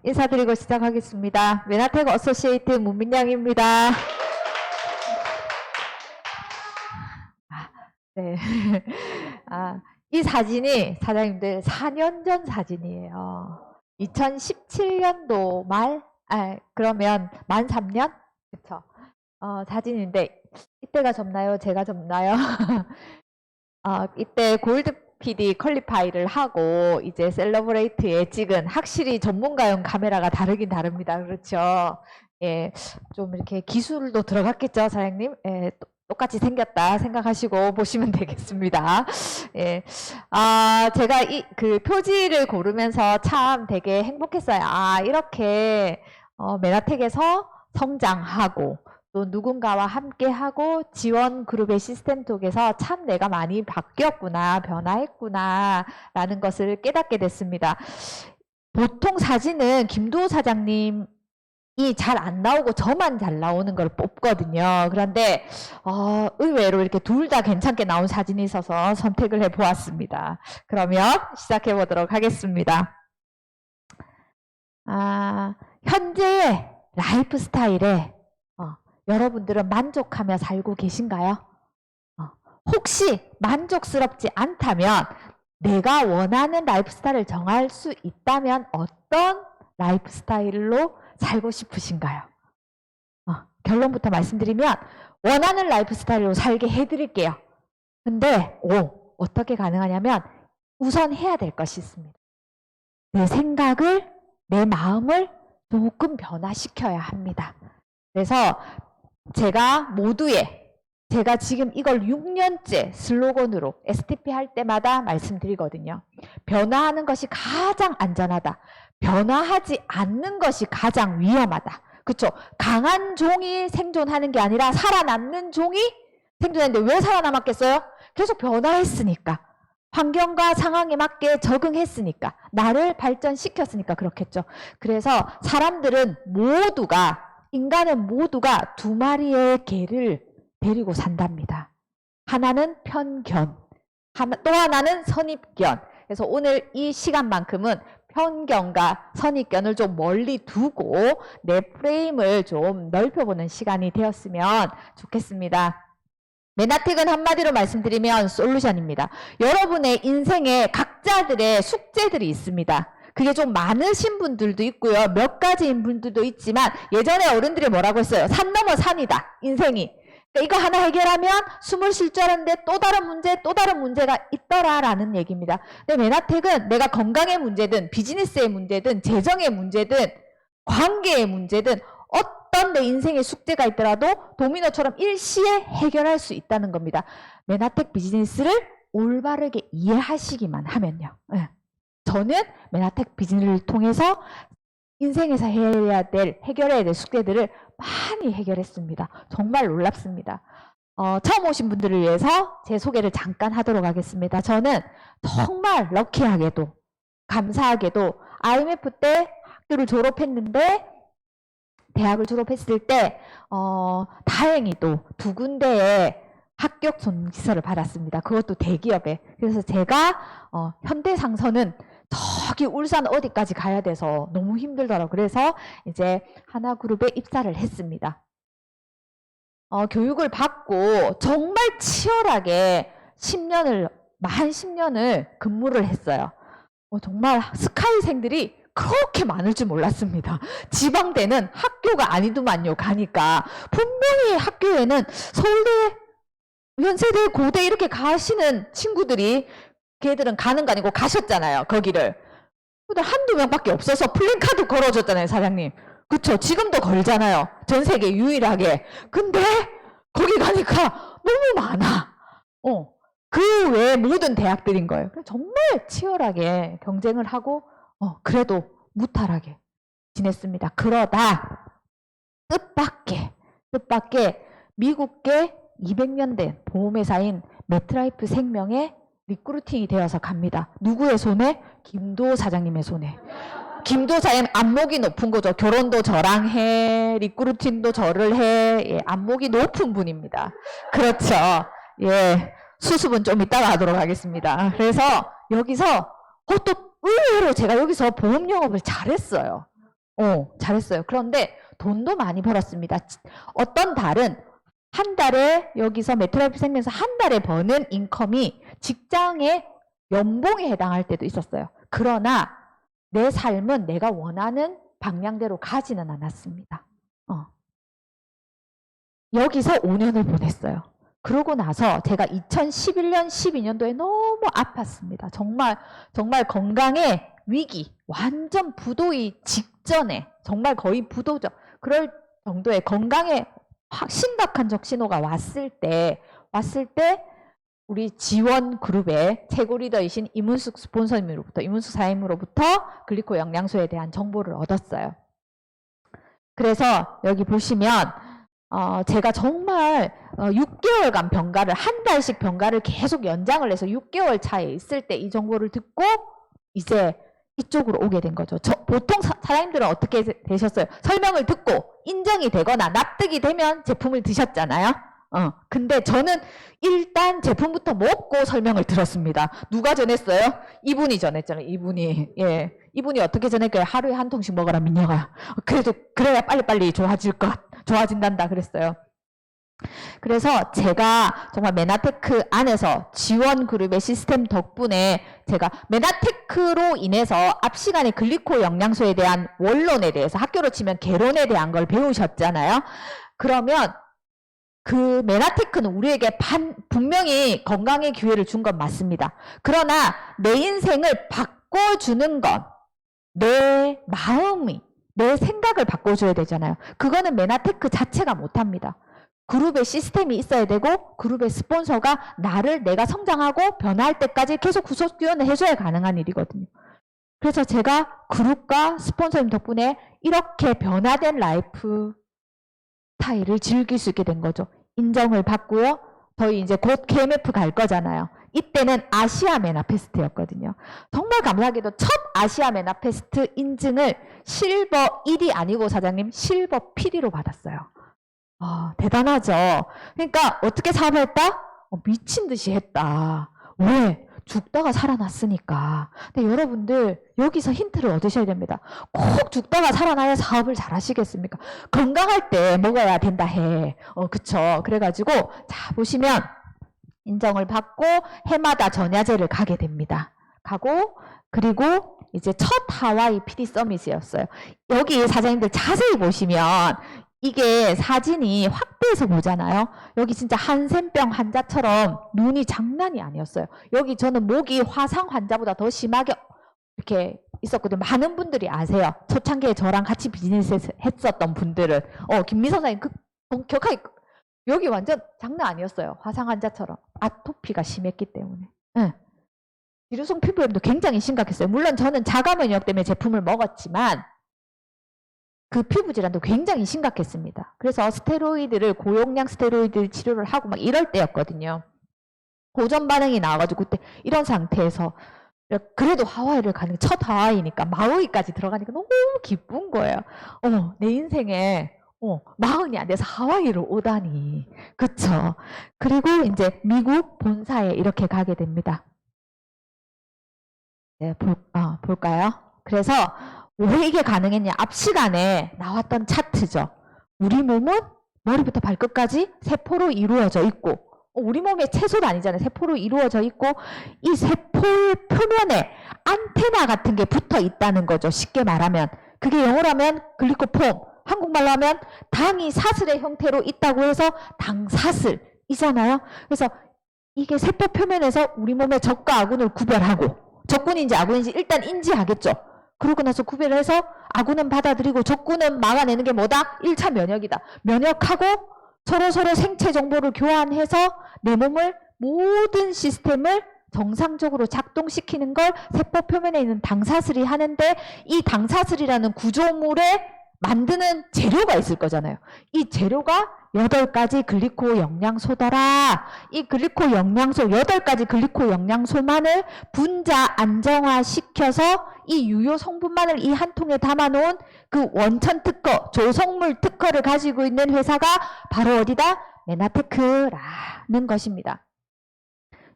인사드리고 시작하겠습니다. 메나텍 어소시에이트 문민영입니다. 네. 이 사진이 사장님들 4년 전 사진이에요. 2017년도 말, 그러면 만 3년? 그쵸. 사진인데, 이때가 접나요? 제가 접나요? 이때 골드 PD 퀄리파이를 하고 이제 셀러브레이트에 찍은 확실히 전문가용 카메라가 다르긴 다릅니다. 그렇죠. 예, 좀 이렇게 기술도 들어갔겠죠, 사장님? 예, 똑같이 생겼다 생각하시고 보시면 되겠습니다. 예, 제가 그 표지를 고르면서 참 되게 행복했어요. 이렇게 메나텍에서 성장하고 또 누군가와 함께하고 지원 그룹의 시스템톡에서 참 내가 많이 바뀌었구나, 변화했구나 라는 것을 깨닫게 됐습니다. 보통 사진은 김도호 사장님이 잘 안 나오고 저만 잘 나오는 걸 뽑거든요. 그런데 의외로 이렇게 둘 다 괜찮게 나온 사진이 있어서 선택을 해보았습니다. 그러면 시작해 보도록 하겠습니다. 현재의 라이프 스타일에 여러분들은 만족하며 살고 계신가요? 혹시 만족스럽지 않다면 내가 원하는 라이프 스타일을 정할 수 있다면 어떤 라이프 스타일로 살고 싶으신가요? 결론부터 말씀드리면 원하는 라이프 스타일로 살게 해드릴게요. 근데 어떻게 가능하냐면 우선 해야 될 것이 있습니다. 내 생각을, 내 마음을 조금 변화시켜야 합니다. 그래서 제가 지금 이걸 6년째 슬로건으로 STP 할 때마다 말씀드리거든요. 변화하는 것이 가장 안전하다. 변화하지 않는 것이 가장 위험하다. 그렇죠? 강한 종이 생존하는 게 아니라 살아남는 종이 생존했는데 왜 살아남았겠어요? 계속 변화했으니까. 환경과 상황에 맞게 적응했으니까. 나를 발전시켰으니까 그렇겠죠. 그래서 인간은 모두가 두 마리의 개를 데리고 산답니다. 하나는 편견, 또 하나는 선입견. 그래서 오늘 이 시간만큼은 편견과 선입견을 좀 멀리 두고 내 프레임을 좀 넓혀보는 시간이 되었으면 좋겠습니다. 메나텍은 한마디로 말씀드리면 솔루션입니다. 여러분의 인생에 각자들의 숙제들이 있습니다. 그게 좀 많으신 분들도 있고요. 몇 가지인 분들도 있지만 예전에 어른들이 뭐라고 했어요? 산 넘어 산이다. 인생이. 그러니까 이거 하나 해결하면 숨을 쉴 줄 알았는데 또 다른 문제가 있더라라는 얘기입니다. 근데 메나텍은 내가 건강의 문제든 비즈니스의 문제든 재정의 문제든 관계의 문제든 어떤 내 인생의 숙제가 있더라도 도미노처럼 일시에 해결할 수 있다는 겁니다. 메나텍 비즈니스를 올바르게 이해하시기만 하면요. 네. 저는 메나텍 비즈니스를 통해서 인생에서 해결해야 될 숙제들을 많이 해결했습니다. 정말 놀랍습니다. 처음 오신 분들을 위해서 제 소개를 잠깐 하도록 하겠습니다. 저는 정말 럭키하게도 감사하게도 IMF 때 학교를 졸업했는데 대학을 졸업했을 때 다행히도 2군데의 합격 존지서를 받았습니다. 그것도 대기업에. 그래서 제가 현대상선은 저기 울산 어디까지 가야 돼서 너무 힘들더라고요. 그래서 이제 하나그룹에 입사를 했습니다. 교육을 받고 정말 치열하게 만 10년을 근무를 했어요. 정말 스카이생들이 그렇게 많을 줄 몰랐습니다. 지방대는 학교가 아니더만요. 가니까 분명히 학교에는 서울대, 연세대, 고대 이렇게 가시는 친구들이 걔들은 가는 거 아니고 가셨잖아요. 거기를. 근데 한두 명밖에 없어서 플랜카드 걸어줬잖아요. 사장님. 그쵸? 지금도 걸잖아요. 전 세계 유일하게. 근데 거기 가니까 너무 많아. 그 외에 모든 대학들인 거예요. 정말 치열하게 경쟁을 하고 그래도 무탈하게 지냈습니다. 그러다 뜻밖의 미국계 200년 된 보험회사인 메트라이프 생명에 리크루팅이 되어서 갑니다. 누구의 손에? 김도호 사장님의 손에. 김도호 사장님 안목이 높은 거죠. 결혼도 저랑 해, 리크루팅도 저를 해. 예, 안목이 높은 분입니다. 그렇죠. 예, 수습은 좀 이따가 하도록 하겠습니다. 그래서 여기서 또 의외로 제가 여기서 보험 영업을 잘했어요. 잘했어요. 그런데 돈도 많이 벌었습니다. 어떤 달은 한 달에 여기서 메트라이프 생명에서 한 달에 버는 인컴이 직장의 연봉에 해당할 때도 있었어요. 그러나 내 삶은 내가 원하는 방향대로 가지는 않았습니다. 여기서 5년을 보냈어요. 그러고 나서 제가 2011년, 12년도에 너무 아팠습니다. 정말 건강의 위기, 완전 부도의 직전에, 정말 거의 부도죠. 그럴 정도의 건강에 심각한 적신호가 왔을 때 우리 지원 그룹의 최고 리더이신 이문숙 스폰서님으로부터, 이문숙 사장님으로부터 글리코 영양소에 대한 정보를 얻었어요. 그래서 여기 보시면 제가 정말 6개월간 병가를, 한 달씩 병가를 계속 연장을 해서 6개월 차에 있을 때 이 정보를 듣고 이제 이쪽으로 오게 된 거죠. 보통 사장님들은 어떻게 되셨어요? 설명을 듣고 인정이 되거나 납득이 되면 제품을 드셨잖아요. 근데 저는 일단 제품부터 먹고 설명을 들었습니다. 누가 전했어요? 이분이 전했잖아요. 이분이. 예. 이분이 어떻게 전했어요? 하루에 한 통씩 먹어라, 민영아. 그래도 그래야 빨리빨리 좋아진단다 그랬어요. 그래서 제가 정말 메나테크 안에서 지원 그룹의 시스템 덕분에 제가 메나테크로 인해서 앞 시간에 글리코 영양소에 대한 원론에 대해서, 학교로 치면 개론에 대한 걸 배우셨잖아요. 그러면 그 메나테크는 우리에게 분명히 건강의 기회를 준 건 맞습니다. 그러나 내 인생을 바꿔주는 건 내 마음이, 내 생각을 바꿔줘야 되잖아요. 그거는 메나테크 자체가 못합니다. 그룹의 시스템이 있어야 되고 그룹의 스폰서가 내가 성장하고 변화할 때까지 계속 구속 지원을 해줘야 가능한 일이거든요. 그래서 제가 그룹과 스폰서님 덕분에 이렇게 변화된 라이프 스타일을 즐길 수 있게 된 거죠. 인정을 받고요. 저희 이제 곧 KMF 갈 거잖아요. 이때는 아시아 메나페스트였거든요. 정말 감사하게도 첫 아시아 메나페스트 인증을 실버 1이 아니고 사장님 실버 PD로 받았어요. 대단하죠. 그러니까 어떻게 사업했다? 미친 듯이 했다. 왜? 죽다가 살아났으니까. 근데 여러분들 여기서 힌트를 얻으셔야 됩니다. 꼭 죽다가 살아나야 사업을 잘 하시겠습니까? 건강할 때 먹어야 된다 해. 그쵸. 그래가지고 자 보시면 인정을 받고 해마다 전야제를 가게 됩니다. 그리고 이제 첫 하와이 PD 서밋이었어요. 여기 사장님들 자세히 보시면 이게 사진이 확대해서 보잖아요. 여기 진짜 한센병 환자처럼 눈이 장난이 아니었어요. 여기 저는 목이 화상 환자보다 더 심하게 이렇게 있었거든요. 많은 분들이 아세요. 초창기에 저랑 같이 비즈니스 했었던 분들은. 김미선 사장님 격하게 여기 완전 장난 아니었어요. 화상 환자처럼. 아토피가 심했기 때문에. 지루성 피부염도 굉장히 심각했어요. 물론 저는 자가면역 때문에 제품을 먹었지만 그 피부 질환도 굉장히 심각했습니다. 그래서 스테로이드를, 고용량 스테로이드 치료를 하고 막 이럴 때였거든요. 고전 반응이 나와가지고 그때 이런 상태에서 그래도 하와이를 가는 게 첫 하와이니까 마우이까지 들어가니까 너무 기쁜 거예요. 내 인생에 40이 안 돼서 하와이로 오다니. 그쵸? 그리고 이제 미국 본사에 이렇게 가게 됩니다. 네, 볼까요? 그래서 왜 이게 가능했냐? 앞 시간에 나왔던 차트죠. 우리 몸은 머리부터 발끝까지 세포로 이루어져 있고, 우리 몸의 채소도 아니잖아요. 세포로 이루어져 있고, 이 세포의 표면에 안테나 같은 게 붙어 있다는 거죠. 쉽게 말하면. 그게 영어로 하면 글리코폼, 한국말로 하면 당이 사슬의 형태로 있다고 해서 당사슬이잖아요. 그래서 이게 세포 표면에서 우리 몸의 적과 아군을 구별하고, 적군인지 아군인지 일단 인지하겠죠. 그러고 나서 구별을 해서 아군은 받아들이고 적군은 막아내는 게 뭐다? 1차 면역이다. 면역하고 서로 생체 정보를 교환해서 내 몸을 모든 시스템을 정상적으로 작동시키는 걸 세포 표면에 있는 당사슬이 하는데, 이 당사슬이라는 구조물에 만드는 재료가 있을 거잖아요. 이 재료가 8가지 글리코 영양소더라. 이 글리코 영양소, 8가지 글리코 영양소만을 분자 안정화시켜서 이 유효 성분만을 이 한 통에 담아놓은 그 원천 특허, 조성물 특허를 가지고 있는 회사가 바로 어디다? 메나테크라는 것입니다.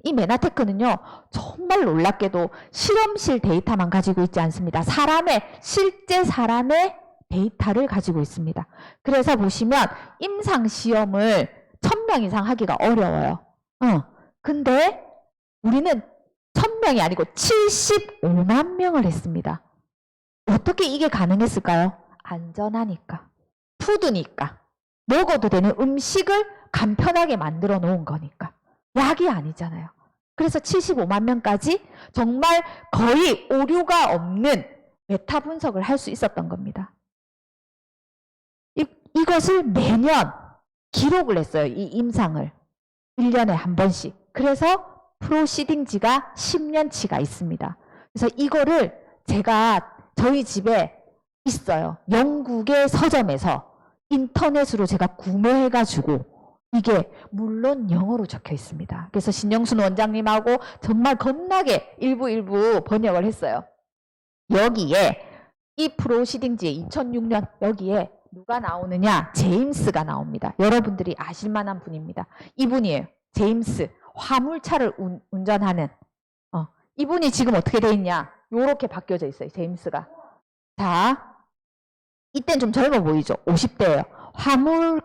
이 메나테크는요, 정말 놀랍게도 실험실 데이터만 가지고 있지 않습니다. 실제 사람의 데이터를 가지고 있습니다. 그래서 보시면 임상시험을 1000명 이상 하기가 어려워요. 근데 우리는 1000명이 아니고 75만 명을 했습니다. 어떻게 이게 가능했을까요? 안전하니까, 푸드니까, 먹어도 되는 음식을 간편하게 만들어 놓은 거니까. 약이 아니잖아요. 그래서 75만 명까지 정말 거의 오류가 없는 메타 분석을 할 수 있었던 겁니다. 이것을 매년 기록을 했어요. 이 임상을. 1년에 한 번씩. 그래서 프로시딩지가 10년치가 있습니다. 그래서 이거를 제가 저희 집에 있어요. 영국의 서점에서 인터넷으로 제가 구매해가지고 이게 물론 영어로 적혀 있습니다. 그래서 신영순 원장님하고 정말 겁나게 일부 번역을 했어요. 여기에 이 프로시딩지에 2006년 여기에 누가 나오느냐? 제임스가 나옵니다. 여러분들이 아실 만한 분입니다. 이분이에요. 제임스. 화물차를 운전하는. 이분이 지금 어떻게 돼 있냐? 요렇게 바뀌어져 있어요. 제임스가. 자, 이땐 좀 젊어 보이죠? 50대예요.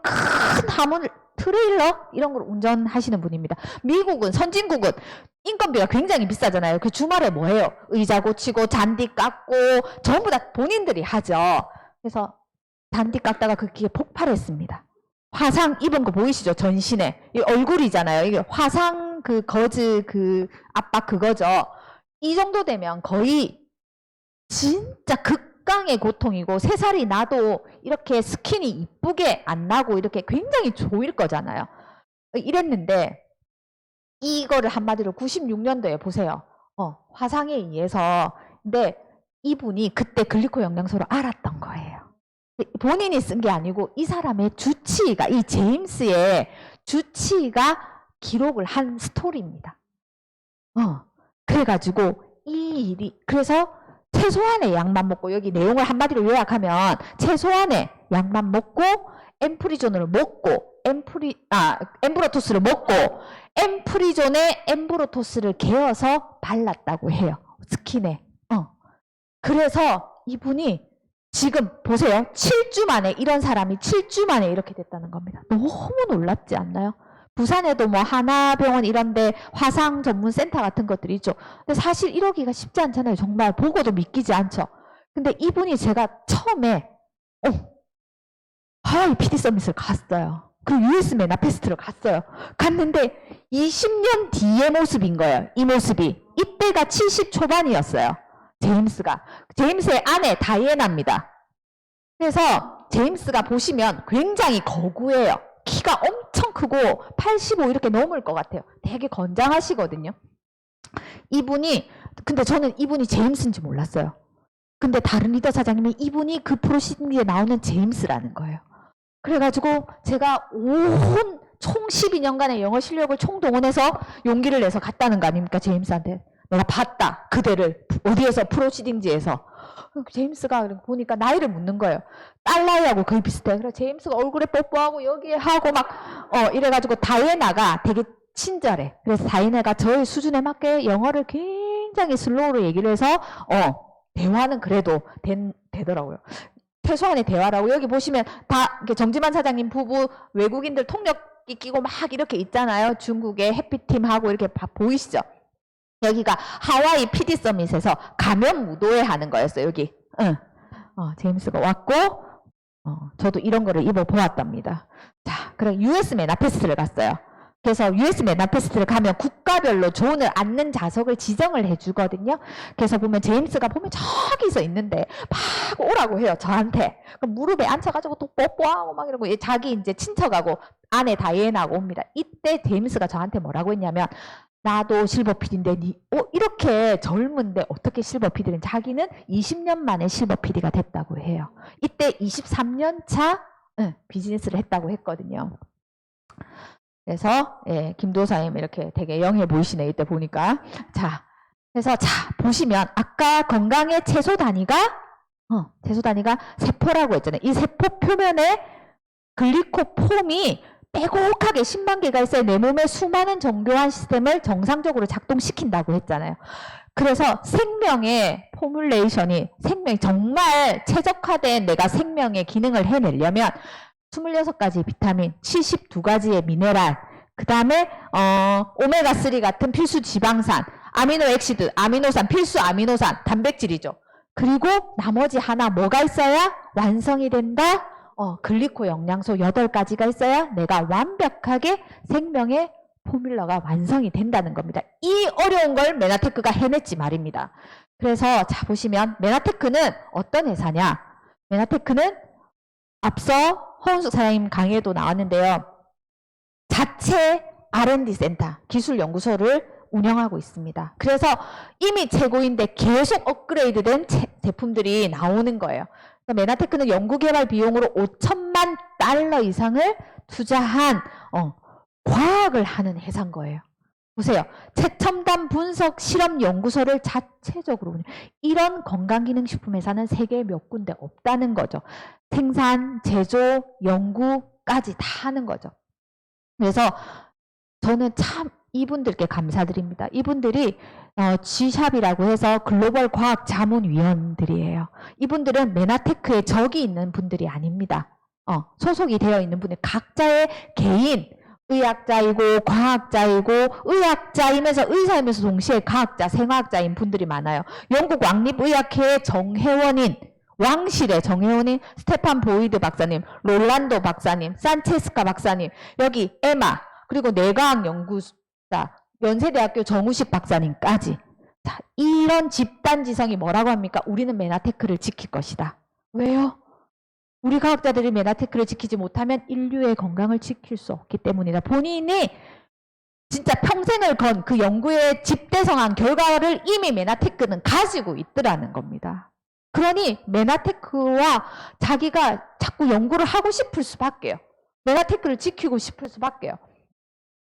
큰 화물 트레일러 이런 걸 운전하시는 분입니다. 미국은 선진국은 인건비가 굉장히 비싸잖아요. 그 주말에 뭐 해요? 의자 고치고 잔디 깎고 전부 다 본인들이 하죠. 그래서 잔디 깎다가 그 기계 폭발했습니다. 화상 입은 거 보이시죠? 전신에. 이 얼굴이잖아요. 이게 화상 그 거즈 그 압박 그거죠. 이 정도 되면 거의 진짜 극강의 고통이고 3살이 나도 이렇게 스킨이 이쁘게 안 나고 이렇게 굉장히 좋을 거잖아요. 이랬는데 이거를 한마디로 96년도에 보세요. 화상에 의해서. 근데 이분이 그때 글리코 영양소를 알았던 거예요. 본인이 쓴 게 아니고 이 사람의 주치의가, 이 제임스의 주치의가 기록을 한 스토리입니다. 그래가지고 이 일이, 그래서 최소한의 약만 먹고, 여기 내용을 한마디로 요약하면 최소한의 약만 먹고 엠프리존을 먹고 엠브로토스를 먹고 엠프리존에 엠브로토스를 개어서 발랐다고 해요. 스킨에. 그래서 이분이 지금 보세요. 7주 만에, 이런 사람이 7주 만에 이렇게 됐다는 겁니다. 너무 놀랍지 않나요? 부산에도 뭐 하나병원 이런데 화상 전문 센터 같은 것들이 있죠. 근데 사실 이러기가 쉽지 않잖아요. 정말 보고도 믿기지 않죠. 근데 이분이 제가 처음에 하와이 PD 서밋을 갔어요. 그리고 US 메나페스트를 갔어요. 갔는데 20년 뒤의 모습인 거예요. 이 모습이. 이때가 70 초반이었어요. 제임스가. 제임스의 아내 다이애나입니다. 그래서 제임스가 보시면 굉장히 거구해요. 키가 엄청 크고 85 이렇게 넘을 것 같아요. 되게 건장하시거든요. 이분이, 근데 저는 이분이 제임스인지 몰랐어요. 근데 다른 리더 사장님이 이분이 그 프로시딩에 나오는 제임스라는 거예요. 그래가지고 제가 총 12년간의 영어 실력을 총동원해서 용기를 내서 갔다는 거 아닙니까? 제임스한테. 내가 봤다. 그대를. 어디에서? 프로시딩지에서. 제임스가 보니까 나이를 묻는 거예요. 딸 나이하고 거의 비슷해. 그래서 제임스가 얼굴에 뽀뽀하고 여기에 하고 막 이래가지고 다이애나가 되게 친절해. 그래서 다이애나가 저의 수준에 맞게 영어를 굉장히 슬로우로 얘기를 해서 대화는 그래도 되더라고요. 최소한의 대화라고. 여기 보시면 다 정지만 사장님 부부 외국인들 통역기 끼고 막 이렇게 있잖아요. 중국의 해피팀하고 이렇게 보이시죠? 여기가 하와이 PD 서밋에서 가면 무도회 하는 거였어요. 여기. 제임스가 왔고 저도 이런 거를 입어 보았답니다. 자, 그럼 US 메나페스트를 갔어요. 그래서 US 메나페스트를 가면 국가별로 존을 앉는 좌석을 지정을 해주거든요. 그래서 보면 제임스가 보면 저기서 있는데 막 오라고 해요. 저한테. 그럼 무릎에 앉혀가지고 또 뽀뽀하고 막 이러고 자기 이제 친척하고 아내 다이애나하고 옵니다. 이때 제임스가 저한테 뭐라고 했냐면 나도 실버 PD인데 이렇게 젊은데 어떻게 실버 PD는, 자기는 20년 만에 실버 PD가 됐다고 해요. 이때 23년 차 비즈니스를 했다고 했거든요. 그래서 김도사님 이렇게 되게 영해 보이시네. 이때 보니까. 자, 그래서 보시면 아까 건강의 채소 단위가 세포라고 했잖아요. 이 세포 표면에 글리코폼이 빼곡하게 10만 개가 있어야 내 몸에 수많은 정교한 시스템을 정상적으로 작동시킨다고 했잖아요. 그래서 생명의 포뮬레이션이 생명 정말 최적화된 내가 생명의 기능을 해내려면 26가지 비타민, 72가지의 미네랄, 그 다음에 오메가3 같은 필수 지방산, 아미노액시드, 아미노산, 필수 아미노산, 단백질이죠. 그리고 나머지 하나 뭐가 있어야 완성이 된다? 글리코 영양소 8가지가 있어야 내가 완벽하게 생명의 포뮬러가 완성이 된다는 겁니다. 이 어려운 걸 메나테크가 해냈지 말입니다. 그래서 자 보시면 메나테크는 어떤 회사냐? 메나테크는 앞서 허은숙 사장님 강의에도 나왔는데요. 자체 R&D 센터, 기술연구소를 운영하고 있습니다. 그래서 이미 최고인데 계속 업그레이드된 제품들이 나오는 거예요. 메나테크는 연구개발 비용으로 5천만 달러 이상을 투자한 과학을 하는 회사인 거예요. 보세요. 최첨단 분석 실험 연구소를 자체적으로 이런 건강기능식품 회사는 세계에 몇 군데 없다는 거죠. 생산, 제조, 연구까지 다 하는 거죠. 그래서 저는 참 이분들께 감사드립니다. 이분들이 G샵이라고 해서 글로벌 과학자문위원들이에요. 이분들은 메나테크에 적이 있는 분들이 아닙니다. 소속이 되어 있는 분들 각자의 개인 의학자이고 과학자이고 의학자이면서 의사이면서 동시에 과학자, 생화학자인 분들이 많아요. 영국 왕립의학회의 정혜원인, 왕실의 정혜원인 스테판 보이드 박사님, 롤란도 박사님, 산체스카 박사님, 여기 에마, 그리고 뇌과학연구사, 연세대학교 정우식 박사님까지. 자, 이런 집단지성이 뭐라고 합니까? 우리는 메나테크를 지킬 것이다. 왜요? 우리 과학자들이 메나테크를 지키지 못하면 인류의 건강을 지킬 수 없기 때문이다. 본인이 진짜 평생을 건 그 연구의 집대성한 결과를 이미 메나테크는 가지고 있더라는 겁니다. 그러니 메나테크와 자기가 자꾸 연구를 하고 싶을 수밖에요. 메나테크를 지키고 싶을 수밖에요.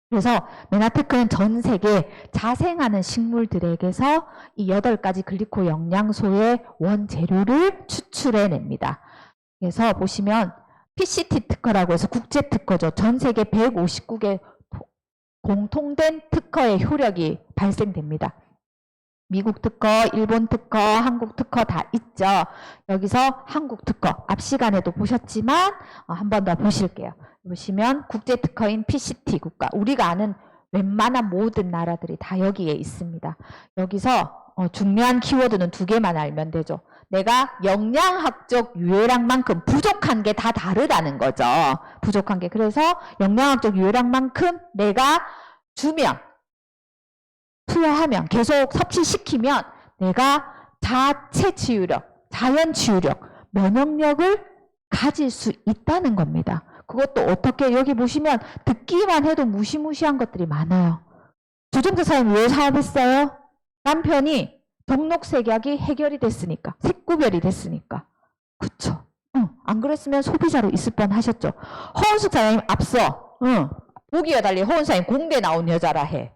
그래서 메나테크는 전 세계 자생하는 식물들에게서 이 8가지 글리코 영양소의 원재료를 추출해냅니다. 그래서 보시면 PCT 특허라고 해서 국제 특허죠. 전 세계 159개 공통된 특허의 효력이 발생됩니다. 미국 특허, 일본 특허, 한국 특허 다 있죠. 여기서 한국 특허 앞 시간에도 보셨지만 한 번 더 보실게요. 보시면 국제 특허인 PCT 국가, 우리가 아는 웬만한 모든 나라들이 다 여기에 있습니다. 여기서 중요한 키워드는 2개만 알면 되죠. 내가 영양학적 유해량만큼 부족한 게 다 다르다는 거죠. 부족한 게. 그래서 영양학적 유해량만큼 내가 주면, 투여하면, 계속 섭취시키면 내가 자체 치유력, 자연 치유력, 면역력을 가질 수 있다는 겁니다. 그것도 어떻게, 여기 보시면 듣기만 해도 무시무시한 것들이 많아요. 조정재 사장님 왜 사업했어요? 남편이 등록색약이 해결이 됐으니까, 색구별이 됐으니까. 그쵸? 안 그랬으면 소비자로 있을 뻔 하셨죠. 허은숙 사장님 앞서 보기와 달리 허은숙 사장님 공대 나온 여자라 해.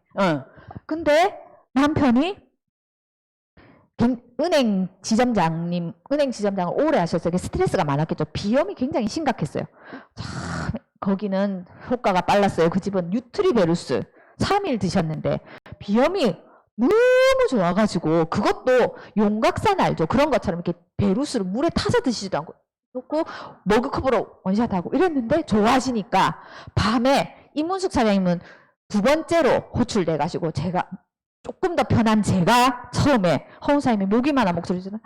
근데 남편이 은행 지점장을 오래 하셨어요. 스트레스가 많았겠죠. 비염이 굉장히 심각했어요. 참 거기는 효과가 빨랐어요. 그 집은 뉴트리베루스 3일 드셨는데 비염이 너무 좋아가지고, 그것도 용각산 알죠? 그런 것처럼 이렇게 베루스를 물에 타서 드시지도 않고 놓고 머그컵으로 원샷하고 이랬는데 좋아지니까 밤에 이문숙 사장님은 2번째로 호출돼가지고 제가 조금 더 편한 제가 처음에 허은 사장님이 목이만한 목소리 주면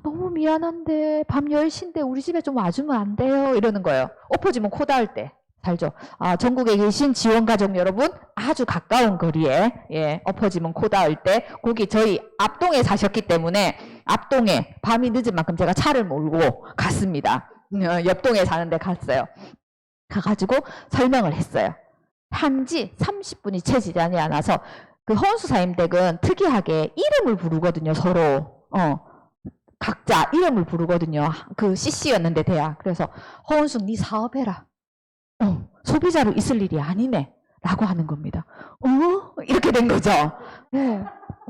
너무 미안한데 밤 10시인데 우리 집에 좀 와주면 안 돼요? 이러는 거예요. 엎어지면 코 닿을 때. 살죠. 전국에 계신 지원가족 여러분, 아주 가까운 거리에 엎어지면 코 닿을 때 거기 저희 앞동에 사셨기 때문에 앞동에 밤이 늦은 만큼 제가 차를 몰고 갔습니다. 옆동에 사는데 갔어요. 가가지고 설명을 했어요. 한지 30분이 채지지 않아서 그 허은수 사님 댁은 특이하게 이름을 부르거든요. 서로 각자 이름을 부르거든요. 그 CC였는데 대야. 그래서 허은숙 네 사업해라. 소비자로 있을 일이 아니네 라고 하는 겁니다. 이렇게 된 거죠. 네.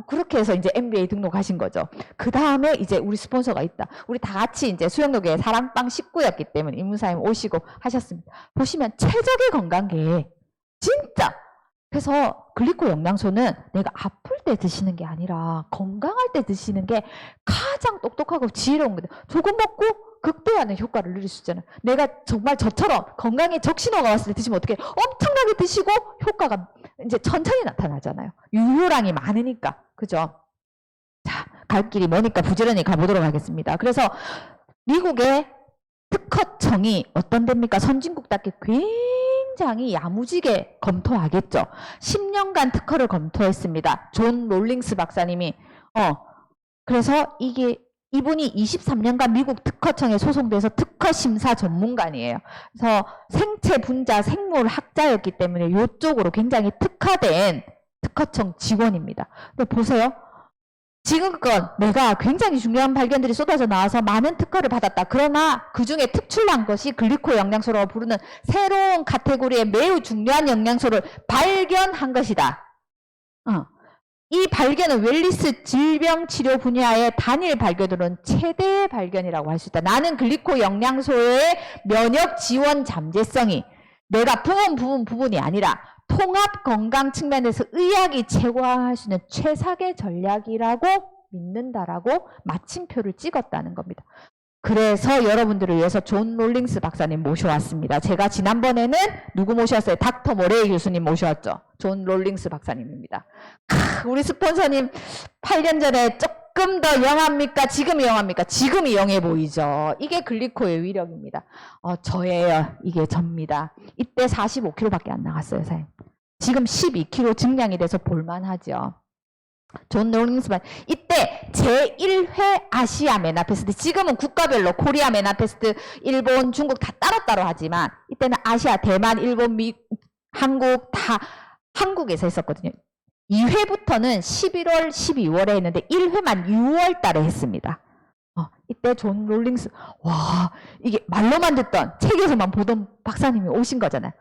그렇게 해서 이제 MBA 등록하신 거죠. 그 다음에 이제 우리 스폰서가 있다. 우리 다 같이 이제 수영로교회 사랑방 식구였기 때문에 이문사님 오시고 하셨습니다. 보시면 최적의 건강 계획. 진짜. 그래서 글리코 영양소는 내가 아플 때 드시는 게 아니라 건강할 때 드시는 게 가장 똑똑하고 지혜로운 거다. 조금 먹고 극대화하는 효과를 누릴 수 있잖아요. 내가 정말 저처럼 건강에 적신호가 왔을 때 드시면 어떻게 엄청나게 드시고 효과가 이제 천천히 나타나잖아요. 유효량이 많으니까. 그죠? 자, 갈 길이 머니까 부지런히 가보도록 하겠습니다. 그래서 미국의 특허청이 어떤 데입니까? 선진국답게 굉장히 야무지게 검토하겠죠. 10년간 특허를 검토했습니다. 존 롤링스 박사님이. 그래서 이분이 23년간 미국 특허청에 소송돼서 특허 심사 전문가이에요. 그래서 생체 분자 생물 학자였기 때문에 이쪽으로 굉장히 특화된 특허청 직원입니다. 근데 보세요. 지금껏 내가 굉장히 중요한 발견들이 쏟아져 나와서 많은 특허를 받았다. 그러나 그중에 특출난 것이 글리코 영양소라고 부르는 새로운 카테고리의 매우 중요한 영양소를 발견한 것이다. 이 발견은 웰리스 질병 치료 분야의 단일 발견으로는 최대의 발견이라고 할 수 있다. 나는 글리코 영양소의 면역 지원 잠재성이 내가 부분이 아니라 통합 건강 측면에서 의학이 제공할 수 있는 최상의 전략이라고 믿는다라고 마침표를 찍었다는 겁니다. 그래서 여러분들을 위해서 존 롤링스 박사님 모셔왔습니다. 제가 지난번에는 누구 모셨어요? 닥터 모레이 교수님 모셔왔죠. 존 롤링스 박사님입니다. 우리 스폰서님 8년 전에 조금 더 영합니까? 지금이 영합니까? 지금이 영해 보이죠. 이게 글리코의 위력입니다. 저예요. 이게 접니다. 이때 45kg밖에 안 나갔어요, 사장님. 지금 12kg 증량이 돼서 볼만하죠. 존 롤링스만 이때 제1회 아시아 메나페스트, 지금은 국가별로 코리아 메나페스트, 일본, 중국 다 따로따로 하지만 이때는 아시아, 대만, 일본, 한국 다 한국에서 했었거든요. 2회부터는 11월, 12월에 했는데 1회만 6월 달에 했습니다. 이때 존 롤링스, 와, 이게 말로만 듣던 책에서만 보던 박사님이 오신 거잖아요.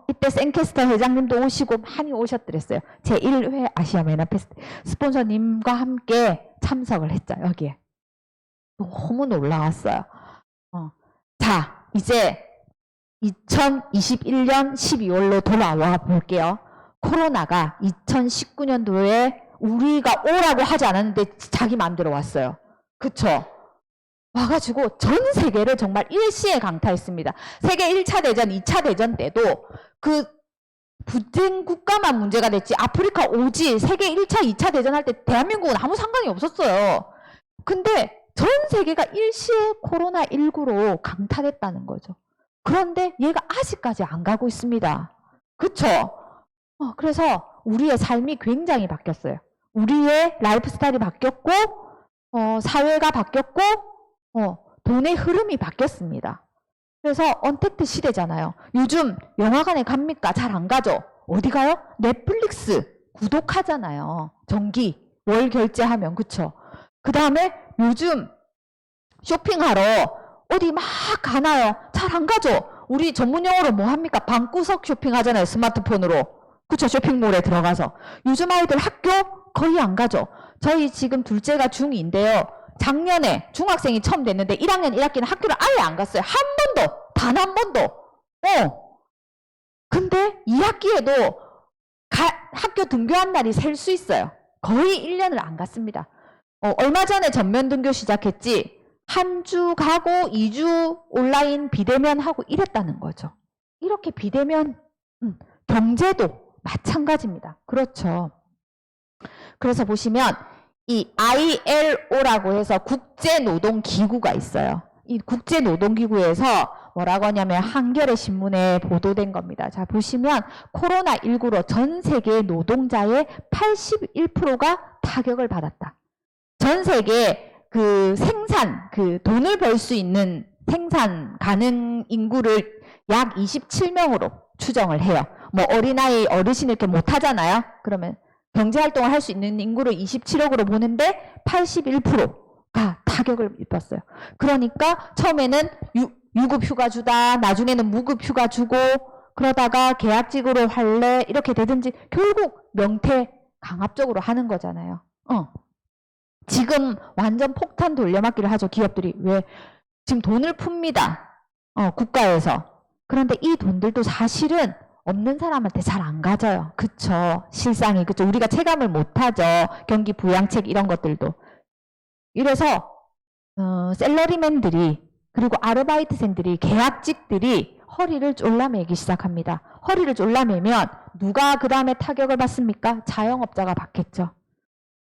이때 생캐스터 회장님도 오시고 많이 오셨더랬어요. 제1회 아시아 메나페스트 스폰서님과 함께 참석을 했죠. 여기에. 너무 놀라웠어요. 자, 이제 2021년 12월로 돌아와 볼게요. 코로나가 2019년도에 우리가 오라고 하지 않았는데 자기 마음대로 왔어요. 그쵸? 와가지고 전 세계를 정말 일시에 강타했습니다. 세계 1차 대전, 2차 대전 때도 그 분쟁 국가만 문제가 됐지 아프리카 오지 세계 1차, 2차 대전 할 때 대한민국은 아무 상관이 없었어요. 근데 전 세계가 일시에 코로나19로 강타됐다는 거죠. 그런데 얘가 아직까지 안 가고 있습니다. 그쵸? 그래서 우리의 삶이 굉장히 바뀌었어요. 우리의 라이프 스타일이 바뀌었고 사회가 바뀌었고 돈의 흐름이 바뀌었습니다. 그래서 언택트 시대잖아요. 요즘 영화관에 갑니까? 잘 안 가죠? 어디 가요? 넷플릭스 구독하잖아요. 정기 월 결제하면. 그쵸? 그 다음에 요즘 쇼핑하러 어디 막 가나요? 잘 안 가죠? 우리 전문 용어로 뭐 합니까? 방구석 쇼핑하잖아요. 스마트폰으로. 그쵸? 쇼핑몰에 들어가서. 요즘 아이들 학교 거의 안 가죠? 저희 지금 둘째가 중2인데요. 작년에 중학생이 처음 됐는데 1학년 1학기는 학교를 아예 안 갔어요. 한 번도, 단 한 번도. 근데 2학기에도 학교 등교한 날이 셀 수 있어요. 거의 1년을 안 갔습니다. 얼마 전에 전면 등교 시작했지 한 주 가고 2주 온라인 비대면 하고 이랬다는 거죠. 이렇게 비대면 경제도 마찬가지입니다. 그렇죠. 그래서 보시면 이 ILO라고 해서 국제노동기구가 있어요. 이 국제노동기구에서 뭐라고 하냐면 한겨레 신문에 보도된 겁니다. 자, 보시면 코로나19로 전 세계 노동자의 81%가 타격을 받았다. 전 세계 그 생산, 그 돈을 벌 수 있는 생산 가능 인구를 약 27명으로 추정을 해요. 뭐 어린아이, 어르신 이렇게 못 하잖아요. 그러면 경제활동을 할 수 있는 인구를 27억으로 보는데 81%가 타격을 입었어요. 그러니까 처음에는 유급 휴가 주다, 나중에는 무급 휴가 주고, 그러다가 계약직으로 할래 이렇게 되든지 결국 명퇴 강압적으로 하는 거잖아요. 지금 완전 폭탄 돌려막기를 하죠. 기업들이. 왜? 지금 돈을 풉니다. 국가에서. 그런데 이 돈들도 사실은 없는 사람한테 잘 안 가져요. 그쵸? 실상이. 그쵸? 우리가 체감을 못하죠. 경기 부양책 이런 것들도. 이래서 셀러리맨들이 그리고 아르바이트생들이 계약직들이 허리를 졸라매기 시작합니다. 허리를 졸라매면 누가 그 다음에 타격을 받습니까? 자영업자가 받겠죠.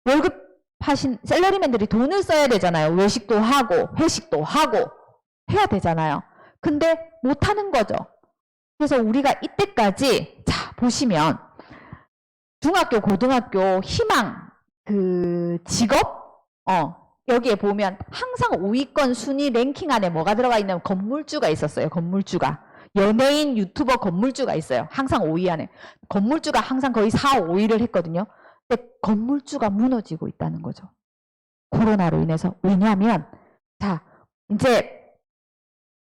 월급 하신 셀러리맨들이 돈을 써야 되잖아요. 외식도 하고 회식도 하고 해야 되잖아요. 근데 못하는 거죠. 그래서 우리가 이때까지 자 보시면 중학교, 고등학교 희망 그 직업 여기에 보면 항상 5위권 순위 랭킹 안에 뭐가 들어가 있냐면 건물주가 있었어요. 건물주가. 연예인, 유튜버, 건물주가 있어요. 항상 5위 안에. 건물주가 항상 거의 4, 5위를 했거든요. 근데 건물주가 무너지고 있다는 거죠. 코로나로 인해서. 왜냐하면 자 이제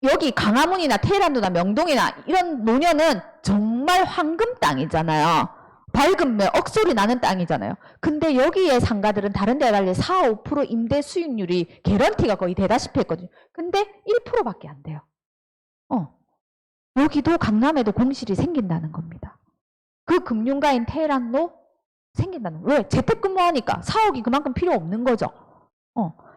여기 강화문이나 테헤란도나 명동이나 이런 노년은 정말 황금 땅이잖아요. 밝으면 억소리 나는 땅이잖아요. 근데 여기에 상가들은 다른 데에 달리 4, 5% 임대 수익률이 개런티가 거의 되다시피 했거든요. 근데 1%밖에 안 돼요. 여기도 강남에도 공실이 생긴다는 겁니다. 그 금융가인 테헤란도 생긴다는 거예요. 왜? 재택근무하니까 사옥이 그만큼 필요 없는 거죠.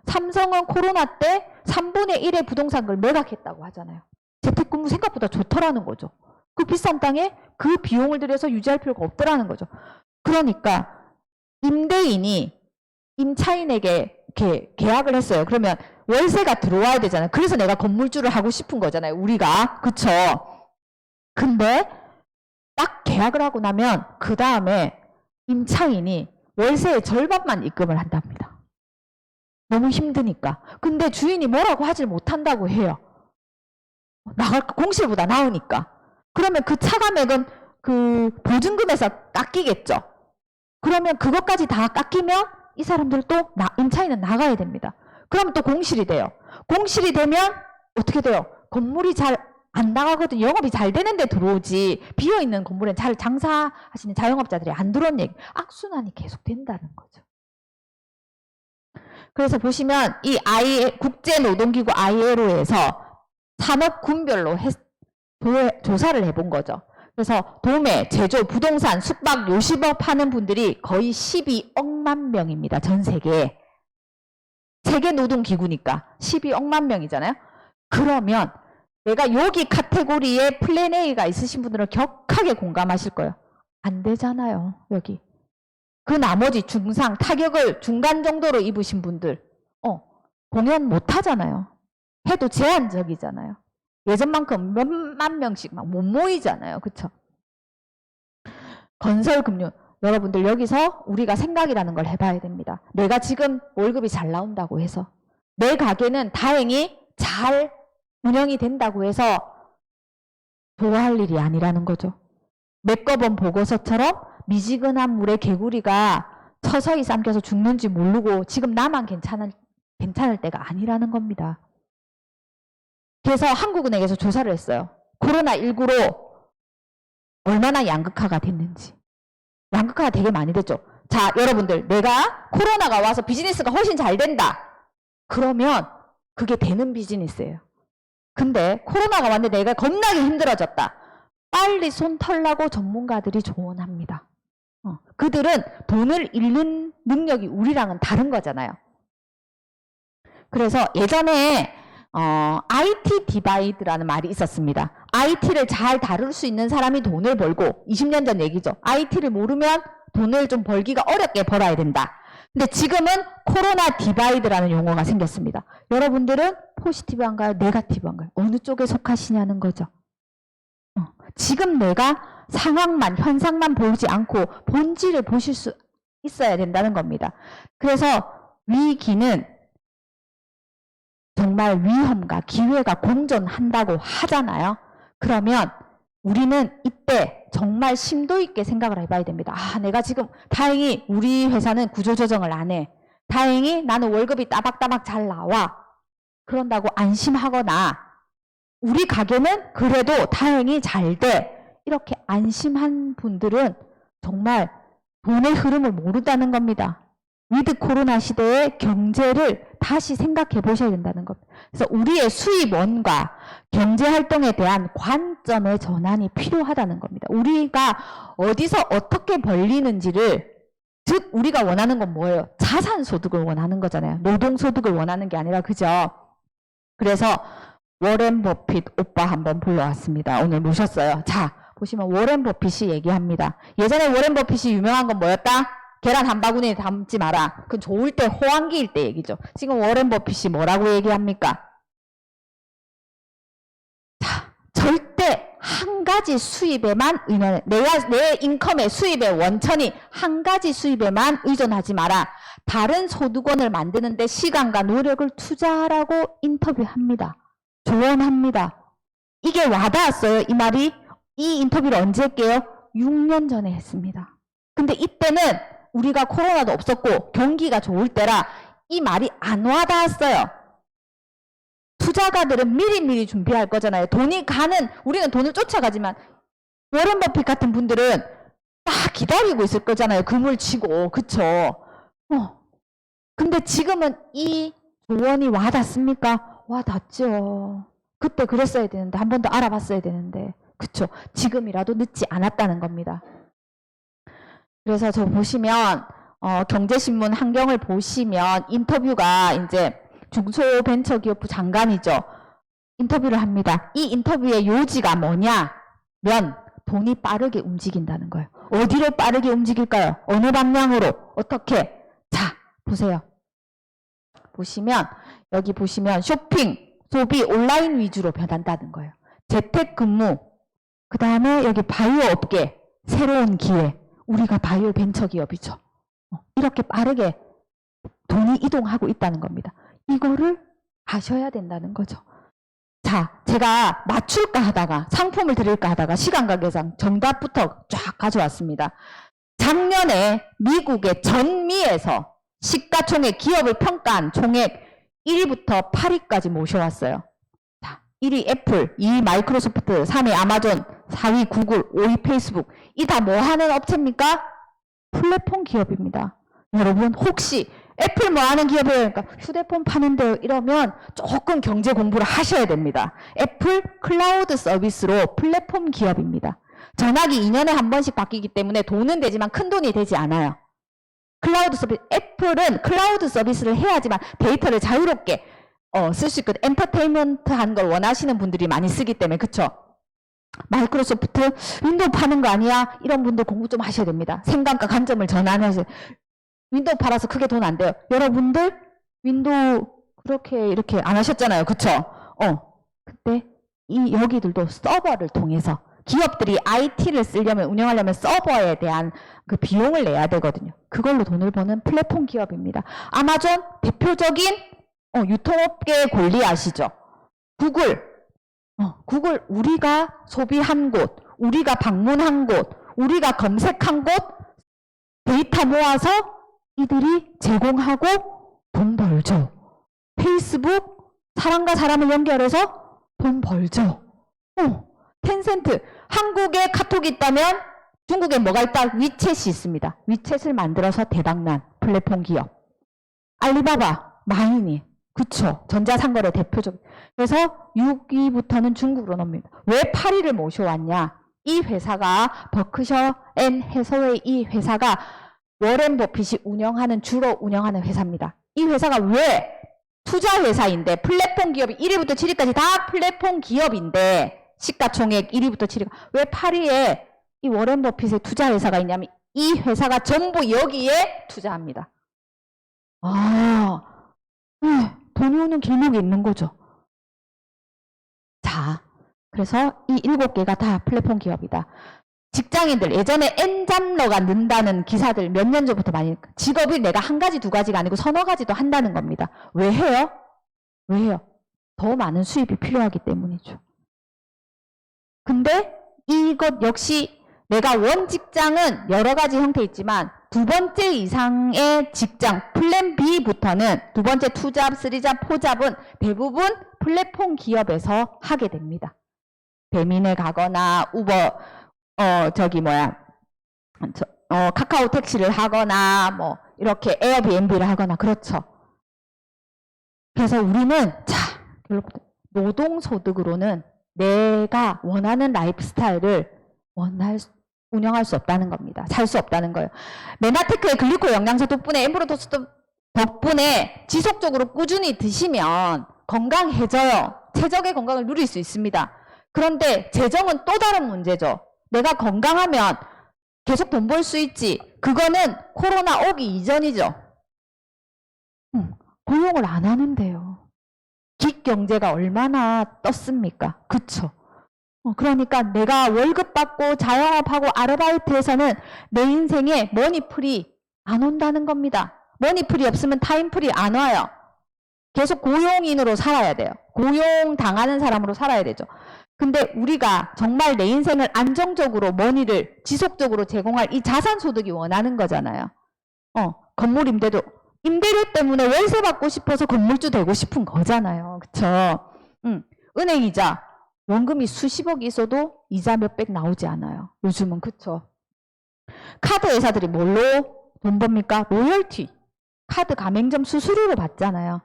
삼성은 코로나 때 3분의 1의 부동산을 매각했다고 하잖아요. 재택근무 생각보다 좋더라는 거죠. 그 비싼 땅에 그 비용을 들여서 유지할 필요가 없더라는 거죠. 그러니까 임대인이 임차인에게 이렇게 계약을 했어요. 그러면 월세가 들어와야 되잖아요. 그래서 내가 건물주를 하고 싶은 거잖아요. 우리가. 그쵸? 근데 딱 계약을 하고 나면 그 다음에 임차인이 월세의 절반만 입금을 한답니다. 너무 힘드니까. 근데 주인이 뭐라고 하질 못한다고 해요. 공실보다 나으니까. 그러면 그 차감액은 그 보증금에서 깎이겠죠. 그러면 그것까지 다 깎이면 이 사람들도 임차인은 나가야 됩니다. 그럼 또 공실이 돼요. 공실이 되면 어떻게 돼요? 건물이 잘 안 나가거든. 영업이 잘 되는데 들어오지. 비어있는 건물엔 잘 장사하시는 자영업자들이 안 들어오는 얘기. 악순환이 계속 된다는 거죠. 그래서 보시면 이 국제노동기구 ILO에서 산업군별로 조사를 해본 거죠. 그래서 도매, 제조, 부동산, 숙박, 요식업 하는 분들이 거의 12억만 명입니다. 전 세계에. 세계노동기구니까 12억만 명이잖아요. 그러면 내가 여기 카테고리에 플랜 A가 있으신 분들은 격하게 공감하실 거예요. 안 되잖아요. 여기. 그 나머지 중상, 타격을 중간 정도로 입으신 분들 공연 못 하잖아요. 해도 제한적이잖아요. 예전만큼 몇만 명씩 막 못 모이잖아요. 그쵸? 건설금융. 여러분들 여기서 우리가 생각이라는 걸 해봐야 됩니다. 내가 지금 월급이 잘 나온다고 해서 내 가게는 다행히 잘 운영이 된다고 해서 좋아할 일이 아니라는 거죠. 메꿔본 보고서처럼 미지근한 물에 개구리가 서서히 삼켜서 죽는지 모르고 지금 나만 괜찮을 때가 아니라는 겁니다. 그래서 한국은행에서 조사를 했어요. 코로나19로 얼마나 양극화가 됐는지. 양극화가 되게 많이 됐죠. 자, 여러분들, 내가 코로나가 와서 비즈니스가 훨씬 잘 된다. 그러면 그게 되는 비즈니스예요. 근데 코로나가 왔는데 내가 겁나게 힘들어졌다. 빨리 손 털라고 전문가들이 조언합니다. 그들은 돈을 잃는 능력이 우리랑은 다른 거잖아요. 그래서 예전에 IT 디바이드라는 말이 있었습니다. IT를 잘 다룰 수 있는 사람이 돈을 벌고 20년 전 얘기죠. IT를 모르면 돈을 좀 벌기가 어렵게 벌어야 된다. 근데 지금은 코로나 디바이드라는 용어가 생겼습니다. 여러분들은 포지티브한가요? 네거티브한가요? 어느 쪽에 속하시냐는 거죠. 지금 내가 상황만, 현상만 보지 않고 본질을 보실 수 있어야 된다는 겁니다. 그래서 위기는 정말 위험과 기회가 공존한다고 하잖아요. 그러면 우리는 이때 정말 심도 있게 생각을 해봐야 됩니다. 아, 내가 지금 다행히 우리 회사는 구조조정을 안 해. 다행히 나는 월급이 따박따박 잘 나와. 그런다고 안심하거나 우리 가게는 그래도 다행히 잘 돼. 이렇게 안심한 분들은 정말 돈의 흐름을 모른다는 겁니다. 위드 코로나 시대의 경제를 다시 생각해 보셔야 된다는 겁니다. 그래서 우리의 수입원과 경제활동에 대한 관점의 전환이 필요하다는 겁니다. 우리가 어디서 어떻게 벌리는지를, 즉 우리가 원하는 건 뭐예요? 자산소득을 원하는 거잖아요. 노동소득을 원하는 게 아니라, 그죠? 그래서 워렌 버핏 오빠 한번 불러왔습니다. 오늘 모셨어요. 자, 보시면 워렌 버핏이 얘기합니다. 예전에 워렌 버핏이 유명한 건 뭐였다? 계란 한 바구니에 담지 마라. 그건 좋을 때, 호황기일 때 얘기죠. 지금 워렌 버핏이 뭐라고 얘기합니까? 자, 절대 한 가지 수입에만 의존해. 내 인컴의 수입의 원천이 한 가지 수입에만 의존하지 마라. 다른 소득원을 만드는데 시간과 노력을 투자하라고 인터뷰합니다. 조언합니다. 이게 와닿았어요. 이 말이. 이 인터뷰를 언제 했게요? 6년 전에 했습니다. 근데 이때는 우리가 코로나도 없었고 경기가 좋을 때라 이 말이 안 와닿았어요. 투자가들은 미리미리 준비할 거잖아요. 돈이 가는, 우리는 돈을 쫓아가지만 워렌 버핏 같은 분들은 딱 기다리고 있을 거잖아요. 금을 치고. 그쵸? 근데 지금은 이 조언이 와닿습니까? 와닿죠. 그때 그랬어야 되는데, 한 번 더 알아봤어야 되는데. 그쵸? 지금이라도 늦지 않았다는 겁니다. 그래서 저 보시면 경제신문 한경을 보시면 인터뷰가 이제 중소벤처기업부 장관이죠. 인터뷰를 합니다. 이 인터뷰의 요지가 뭐냐면 돈이 빠르게 움직인다는 거예요. 어디로 빠르게 움직일까요? 어느 방향으로? 어떻게? 자, 보세요. 보시면 여기 보시면 쇼핑, 소비, 온라인 위주로 변한다는 거예요. 재택근무, 그 다음에 여기 바이오 업계, 새로운 기회. 우리가 바이오 벤처 기업이죠. 이렇게 빠르게 돈이 이동하고 있다는 겁니다. 이거를 아셔야 된다는 거죠. 자, 제가 맞출까 하다가 상품을 드릴까 하다가 시간 관계상 정답부터 쫙 가져왔습니다. 작년에 미국의 전미에서 시가총액 기업을 평가한 총액 1위부터 8위까지 모셔왔어요. 자, 1위 애플, 2위 마이크로소프트, 3위 아마존, 4위 구글, 5위 페이스북. 이 다 뭐 하는 업체입니까? 플랫폼 기업입니다. 여러분 혹시 애플 뭐 하는 기업이에요? 그러니까 휴대폰 파는데요. 이러면 조금 경제 공부를 하셔야 됩니다. 애플 클라우드 서비스로 플랫폼 기업입니다. 전화기 2년에 한 번씩 바뀌기 때문에 돈은 되지만 큰 돈이 되지 않아요. 클라우드 서비스, 애플은 클라우드 서비스를 해야지만 데이터를 자유롭게 쓸 수 있거든요. 엔터테인먼트한 걸 원하시는 분들이 많이 쓰기 때문에. 그쵸? 마이크로소프트 윈도우 파는 거 아니야? 이런 분들 공부 좀 하셔야 됩니다. 생각과 관점을 전환하세요. 윈도우 팔아서 크게 돈 안 돼요. 여러분들 윈도우 그렇게 이렇게 안 하셨잖아요. 그쵸? 그때 여기들도 서버를 통해서 기업들이 IT를 쓰려면, 운영하려면 서버에 대한 그 비용을 내야 되거든요. 그걸로 돈을 버는 플랫폼 기업입니다. 아마존 대표적인 유통업계의 권리 아시죠? 구글 우리가 소비한 곳, 우리가 방문한 곳, 우리가 검색한 곳 데이터 모아서 이들이 제공하고 돈 벌죠. 페이스북 사람과 사람을 연결해서 돈 벌죠. 텐센트, 한국에 카톡이 있다면 중국에 뭐가 있다? 위챗이 있습니다. 위챗을 만들어서 대박난 플랫폼 기업. 알리바바, 마이니, 그쵸? 전자상거래 대표적. 그래서 6위부터는 중국으로 넘깁니다. 왜 8위를 모셔왔냐? 이 회사가 버크셔 앤 해서웨이, 이 회사가 워렌 버핏이 주로 운영하는 회사입니다. 이 회사가 왜 투자 회사인데, 플랫폼 기업이 1위부터 7위까지 다 플랫폼 기업인데, 시가총액 1위부터 7위가 왜 8위에 이 워렌 버핏의 투자 회사가 있냐면, 이 회사가 전부 여기에 투자합니다. 돈이 오는 길목에 있는 거죠. 자, 그래서 이 7개가 다 플랫폼 기업이다. 직장인들, 예전에 N잡러가 는다는 기사들 몇 년 전부터 많이, 직업이 내가 한 가지, 두 가지가 아니고 서너 가지도 한다는 겁니다. 왜 해요? 왜 해요? 더 많은 수입이 필요하기 때문이죠. 근데 이것 역시 내가 원 직장은 여러 가지 형태 있지만 두 번째 이상의 직장, 플랜 B부터는 두 번째 투잡, 쓰리잡, 포잡은 대부분 플랫폼 기업에서 하게 됩니다. 배민에 가거나 우버, 카카오 택시를 하거나 뭐 이렇게 에어비앤비를 하거나 그렇죠. 그래서 우리는 결국 노동소득으로는 내가 원하는 라이프 스타일을 운영할 수 없다는 겁니다. 살 수 없다는 거예요. 메나테크의 글리코 영양소 덕분에 엠브로토스 덕분에 지속적으로 꾸준히 드시면 건강해져요. 최적의 건강을 누릴 수 있습니다. 그런데 재정은 또 다른 문제죠. 내가 건강하면 계속 돈 벌 수 있지. 그거는 코로나 오기 이전이죠. 고용을 안 하는데요. 기경제가 얼마나 떴습니까? 그쵸? 그러니까 내가 월급 받고 자영업하고 아르바이트해서는 내 인생에 머니풀이 안 온다는 겁니다. 머니풀이 없으면 타임풀이 안 와요. 계속 고용인으로 살아야 돼요. 고용당하는 사람으로 살아야 되죠. 근데 우리가 정말 내 인생을 안정적으로 머니를 지속적으로 제공할 이 자산소득이 원하는 거잖아요. 건물 임대료 때문에 월세 받고 싶어서 건물주 되고 싶은 거잖아요. 그쵸? 은행 이자, 원금이 수십억이 있어도 이자 몇백 나오지 않아요. 요즘은. 그쵸? 카드 회사들이 뭘로 돈 법니까? 로열티. 카드 가맹점 수수료로 받잖아요.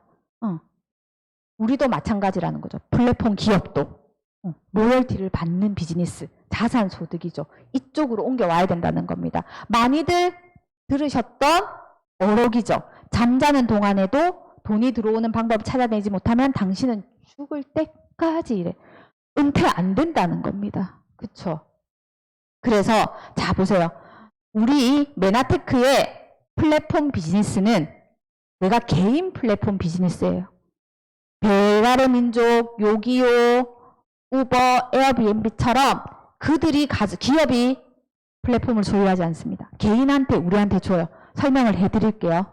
우리도 마찬가지라는 거죠. 플랫폼 기업도 로열티를 받는 비즈니스, 자산소득이죠. 이쪽으로 옮겨와야 된다는 겁니다. 많이들 들으셨던 어록이죠. 잠자는 동안에도 돈이 들어오는 방법을 찾아내지 못하면 당신은 죽을 때까지 이래. 은퇴 안 된다는 겁니다. 그쵸? 그래서 자 보세요. 우리 메나테크의 플랫폼 비즈니스는 내가 개인 플랫폼 비즈니스예요. 배달의 민족, 요기요, 우버, 에어비앤비처럼 그들이 기업이 플랫폼을 소유하지 않습니다. 개인한테 우리한테 줘요. 설명을 해드릴게요.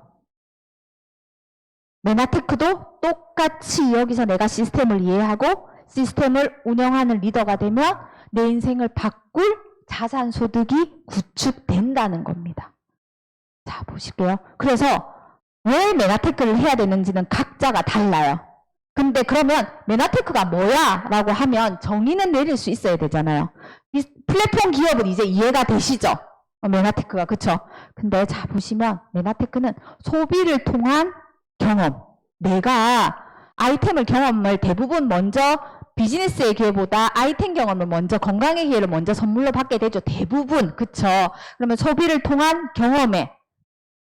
메나테크도 똑같이 여기서 내가 시스템을 이해하고 시스템을 운영하는 리더가 되면 내 인생을 바꿀 자산소득이 구축된다는 겁니다. 자 보실게요. 그래서 왜 메나테크를 해야 되는지는 각자가 달라요. 근데 그러면 메나테크가 뭐야? 라고 하면 정의는 내릴 수 있어야 되잖아요. 이 플랫폼 기업은 이제 이해가 되시죠? 메나테크가. 그쵸? 근데 자 보시면 메나테크는 소비를 통한 경험. 내가 아이템을 경험을 대부분 먼저 비즈니스의 기회보다 아이템 경험을 먼저 건강의 기회를 먼저 선물로 받게 되죠. 대부분. 그쵸? 그러면 소비를 통한 경험에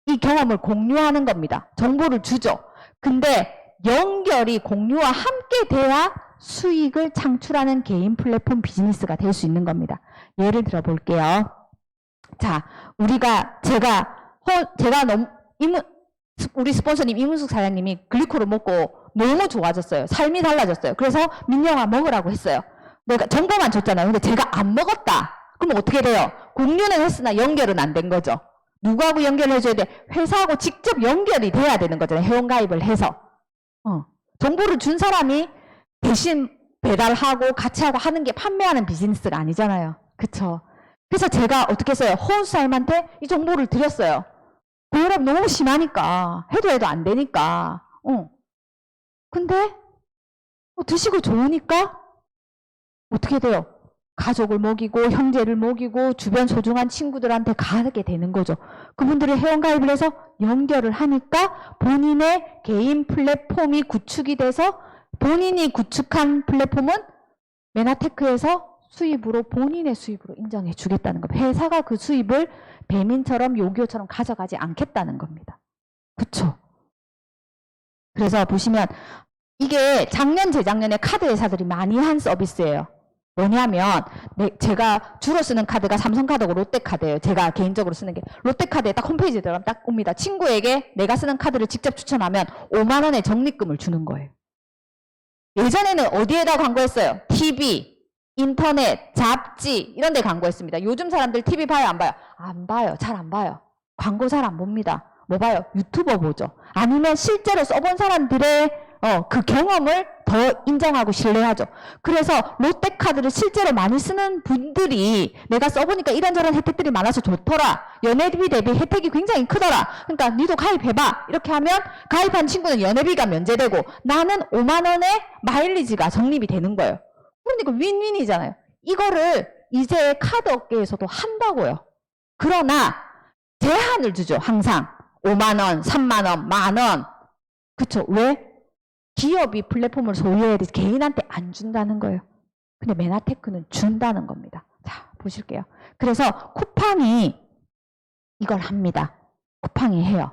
이 경험을 공유하는 겁니다. 정보를 주죠. 근데 연결이 공유와 함께 돼야 수익을 창출하는 개인 플랫폼 비즈니스가 될 수 있는 겁니다. 예를 들어 볼게요. 자, 제가 너무 우리 스폰서님 이문숙 사장님이 글리코를 먹고 너무 좋아졌어요. 삶이 달라졌어요. 그래서 민영아 먹으라고 했어요. 내가 정보만 줬잖아요. 근데 제가 안 먹었다. 그럼 어떻게 돼요? 공유는 했으나 연결은 안 된 거죠. 누구하고 연결해줘야 돼? 회사하고 직접 연결이 돼야 되는 거잖아요. 회원가입을 해서. 정보를 준 사람이 대신 배달하고 같이 하고 하는 게 판매하는 비즈니스가 아니잖아요. 그쵸? 그래서 제가 어떻게 했어요? 호스사님한테 이 정보를 드렸어요. 고혈압 너무 심하니까 해도 안 되니까. 근데 드시고 좋으니까 어떻게 돼요? 가족을 먹이고 형제를 먹이고 주변 소중한 친구들한테 가게 되는 거죠. 그분들이 회원가입을 해서 연결을 하니까 본인의 개인 플랫폼이 구축이 돼서 본인이 구축한 플랫폼은 메나테크에서 수입으로 본인의 수입으로 인정해 주겠다는 겁니다. 회사가 그 수입을 배민처럼 요기요처럼 가져가지 않겠다는 겁니다. 그쵸? 그래서 보시면 이게 작년 재작년에 카드 회사들이 많이 한 서비스예요. 뭐냐면 제가 주로 쓰는 카드가 삼성카드고 롯데카드예요. 제가 개인적으로 쓰는 게 롯데카드에 딱 홈페이지에 들어가면 딱 옵니다. 친구에게 내가 쓰는 카드를 직접 추천하면 5만 원의 적립금을 주는 거예요. 예전에는 어디에다 광고했어요? TV, 인터넷, 잡지 이런 데 광고했습니다. 요즘 사람들 TV 봐요? 안 봐요? 안 봐요. 잘 안 봐요. 광고 잘 안 봅니다. 뭐 봐요? 유튜버 보죠. 아니면 실제로 써본 사람들의 그 경험을 더 인정하고 신뢰하죠. 그래서 롯데카드를 실제로 많이 쓰는 분들이 내가 써보니까 이런저런 혜택들이 많아서 좋더라. 연회비 대비 혜택이 굉장히 크더라. 그러니까 니도 가입해봐. 이렇게 하면 가입한 친구는 연회비가 면제되고 나는 5만 원의 마일리지가 적립이 되는 거예요. 그러니까 윈윈이잖아요. 이거를 이제 카드 업계에서도 한다고요. 그러나 제한을 주죠. 항상 5만 원, 3만 원, 만 원. 그쵸? 왜? 기업이 플랫폼을 소유해야 돼. 개인한테 안 준다는 거예요. 근데 메나테크는 준다는 겁니다. 자, 보실게요. 그래서 쿠팡이 이걸 합니다. 쿠팡이 해요.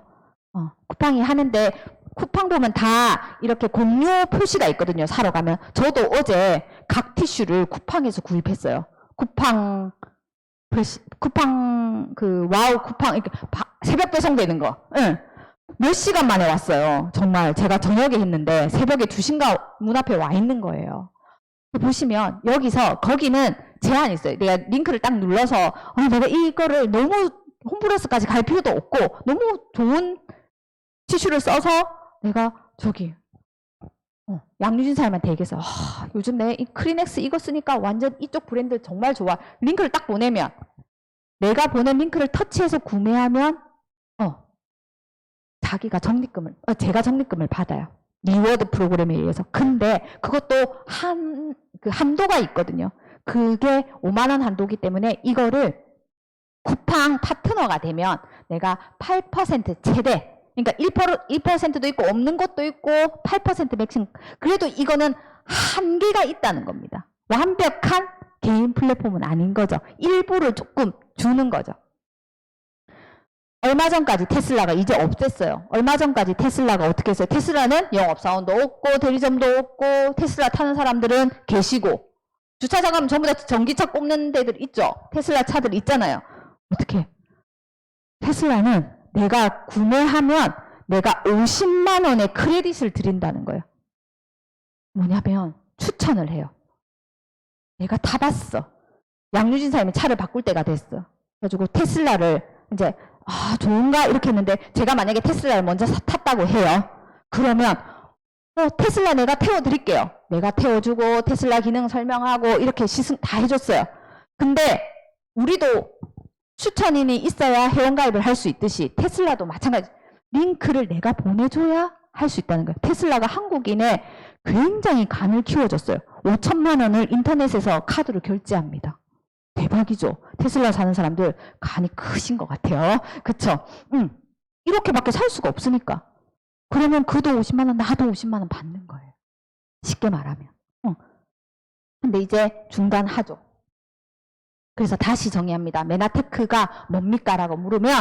쿠팡이 하는데 쿠팡 보면 다 이렇게 공유 표시가 있거든요. 사러 가면. 저도 어제 각 티슈를 쿠팡에서 구입했어요. 쿠팡 그 와우 쿠팡 이렇게 새벽 배송되는 거. 응. 몇 시간 만에 왔어요. 정말 제가 저녁에 했는데 새벽에 2시인가 문 앞에 와 있는 거예요. 보시면 여기서 거기는 제한이 있어요. 내가 링크를 딱 눌러서 내가 이거를 너무 홈플러스까지 갈 필요도 없고 너무 좋은 티슈를 써서 내가 저기 양유진 사람한테 얘기해서 요즘 내 이 크리넥스 이거 쓰니까 완전 이쪽 브랜드 정말 좋아. 링크를 딱 보내면 내가 보낸 링크를 터치해서 구매하면 자기가 적립금을 제가 적립금을 받아요. 리워드 프로그램에 의해서. 근데 그것도 한도가 있거든요. 그게 5만 원 한도기 때문에 이거를 쿠팡 파트너가 되면 내가 8% 최대, 그러니까 1%도 있고 없는 것도 있고 8% 맥심. 그래도 이거는 한계가 있다는 겁니다. 완벽한 개인 플랫폼은 아닌 거죠. 일부를 조금 주는 거죠. 얼마 전까지 테슬라가 이제 없앴어요. 얼마 전까지 테슬라가 어떻게 했어요? 테슬라는 영업사원도 없고 대리점도 없고 테슬라 타는 사람들은 계시고 주차장 가면 전부 다 전기차 꼽는 데들 있죠. 테슬라 차들 있잖아요. 어떻게? 테슬라는 내가 구매하면 내가 50만 원의 크레딧을 드린다는 거예요. 뭐냐면 추천을 해요. 내가 타봤어. 양유진 사람이 차를 바꿀 때가 됐어. 그래가지고 테슬라를 이제 좋은가 이렇게 했는데 제가 만약에 테슬라를 먼저 탔다고 해요. 그러면 테슬라 내가 태워드릴게요. 내가 태워주고 테슬라 기능 설명하고 이렇게 시승 다 해줬어요. 근데 우리도 추천인이 있어야 회원가입을 할 수 있듯이 테슬라도 마찬가지. 링크를 내가 보내줘야 할 수 있다는 거예요. 테슬라가 한국인의 굉장히 간을 키워줬어요. 5천만 원을 인터넷에서 카드로 결제합니다. 대박이죠. 테슬라 사는 사람들 간이 크신 것 같아요. 그쵸? 이렇게밖에 살 수가 없으니까. 그러면 그도 50만 원, 나도 50만 원 받는 거예요. 쉽게 말하면. 근데 이제 중단하죠. 그래서 다시 정의합니다. 메나테크가 뭡니까? 라고 물으면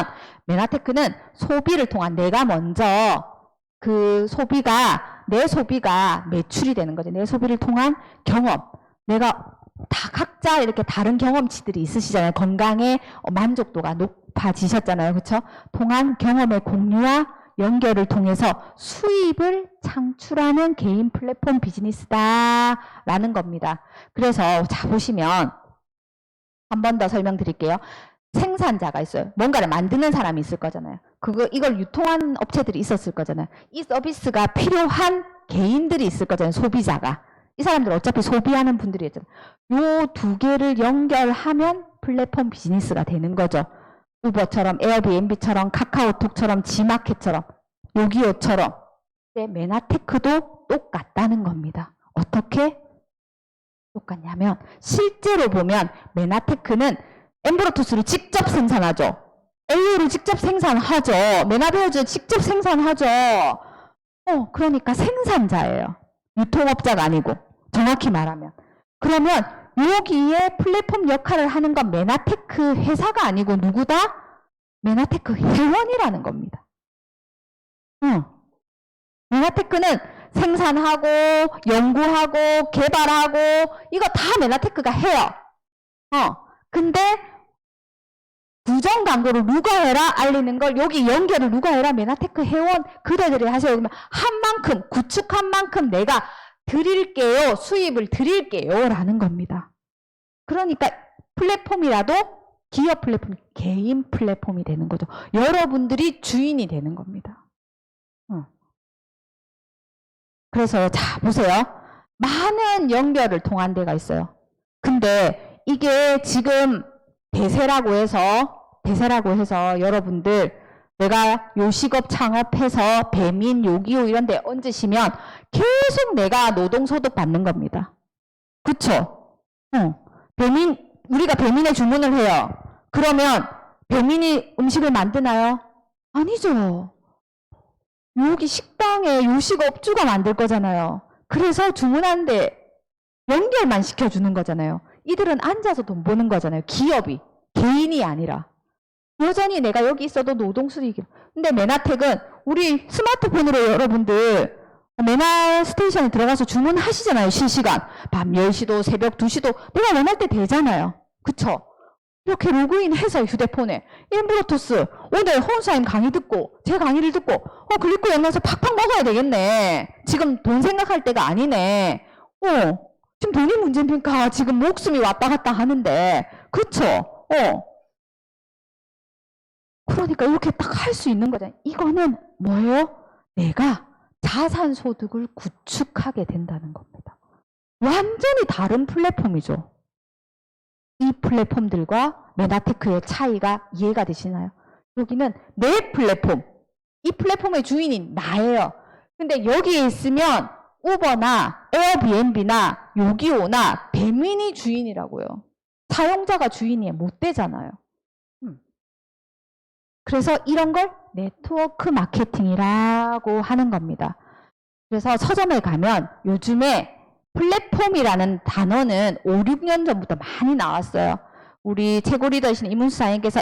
메나테크는 소비를 통한 내가 먼저 그 소비가 내 소비가 매출이 되는 거죠. 내 소비를 통한 경험. 내가 다 각자 이렇게 다른 경험치들이 있으시잖아요. 건강에 만족도가 높아지셨잖아요. 그렇죠? 통한 경험의 공유와 연결을 통해서 수입을 창출하는 개인 플랫폼 비즈니스다라는 겁니다. 그래서 자 보시면 한 번 더 설명드릴게요. 생산자가 있어요. 뭔가를 만드는 사람이 있을 거잖아요. 이걸 유통하는 업체들이 있었을 거잖아요. 이 서비스가 필요한 개인들이 있을 거잖아요. 소비자가. 이 사람들 어차피 소비하는 분들이었잖아요. 요 두 개를 연결하면 플랫폼 비즈니스가 되는 거죠. 우버처럼, 에어비앤비처럼, 카카오톡처럼, 지마켓처럼, 요기요처럼. 메나테크도 똑같다는 겁니다. 어떻게 똑같냐면 실제로 보면 메나테크는 엠브로투스를 직접 생산하죠. AU를 직접 생산하죠. 메나베어즈 직접 생산하죠. 그러니까 생산자예요. 유통업자가 아니고 정확히 말하면. 그러면 여기에 플랫폼 역할을 하는 건 메나테크 회사가 아니고 누구다? 메나테크 회원이라는 겁니다. 메나테크는 생산하고 연구하고 개발하고 이거 다 메나테크가 해요. 근데 부정 광고를 누가 해라 알리는 걸 여기 연결을 누가 해라 메나테크 회원 그대들이 하세요. 그러면 한 만큼 구축한 만큼 내가 드릴게요. 수입을 드릴게요. 라는 겁니다. 그러니까 플랫폼이라도 기업 플랫폼, 개인 플랫폼이 되는 거죠. 여러분들이 주인이 되는 겁니다. 그래서 자 보세요. 많은 연결을 통한 데가 있어요. 근데 이게 지금 대세라고 해서 여러분들 내가 요식업 창업해서 배민, 요기요 이런 데 얹으시면 계속 내가 노동소득 받는 겁니다. 그쵸? 우리가 배민에 주문을 해요. 그러면 배민이 음식을 만드나요? 아니죠. 여기 식당에 요식업주가 만들 거잖아요. 그래서 주문하는데 연결만 시켜주는 거잖아요. 이들은 앉아서 돈 버는 거잖아요. 기업이. 개인이 아니라. 여전히 내가 여기 있어도 노동수익이. 근데 메나텍은 우리 스마트폰으로 여러분들 메나 스테이션에 들어가서 주문하시잖아요. 실시간. 밤 10시도 새벽 2시도 내가 원할 때 되잖아요. 그쵸? 이렇게 로그인해서 휴대폰에 인브로토스 오늘 혼사님 강의 듣고 제 강의를 듣고 글리코 연나서 팍팍 먹어야 되겠네. 지금 돈 생각할 때가 아니네. 지금 돈이 문제입니까? 지금 목숨이 왔다 갔다 하는데. 그쵸? 그러니까 이렇게 딱 할 수 있는 거잖아요. 이거는 뭐예요? 내가 자산소득을 구축하게 된다는 겁니다. 완전히 다른 플랫폼이죠. 이 플랫폼들과 메나테크의 차이가 이해가 되시나요? 여기는 내 플랫폼, 이 플랫폼의 주인이 나예요. 근데 여기에 있으면 우버나 에어비앤비나 요기요나 배민이 주인이라고요. 사용자가 주인이 못 되잖아요. 그래서 이런 걸 네트워크 마케팅이라고 하는 겁니다. 그래서 서점에 가면 요즘에 플랫폼이라는 단어는 5, 6년 전부터 많이 나왔어요. 우리 최고 리더이신 이문수 사장님께서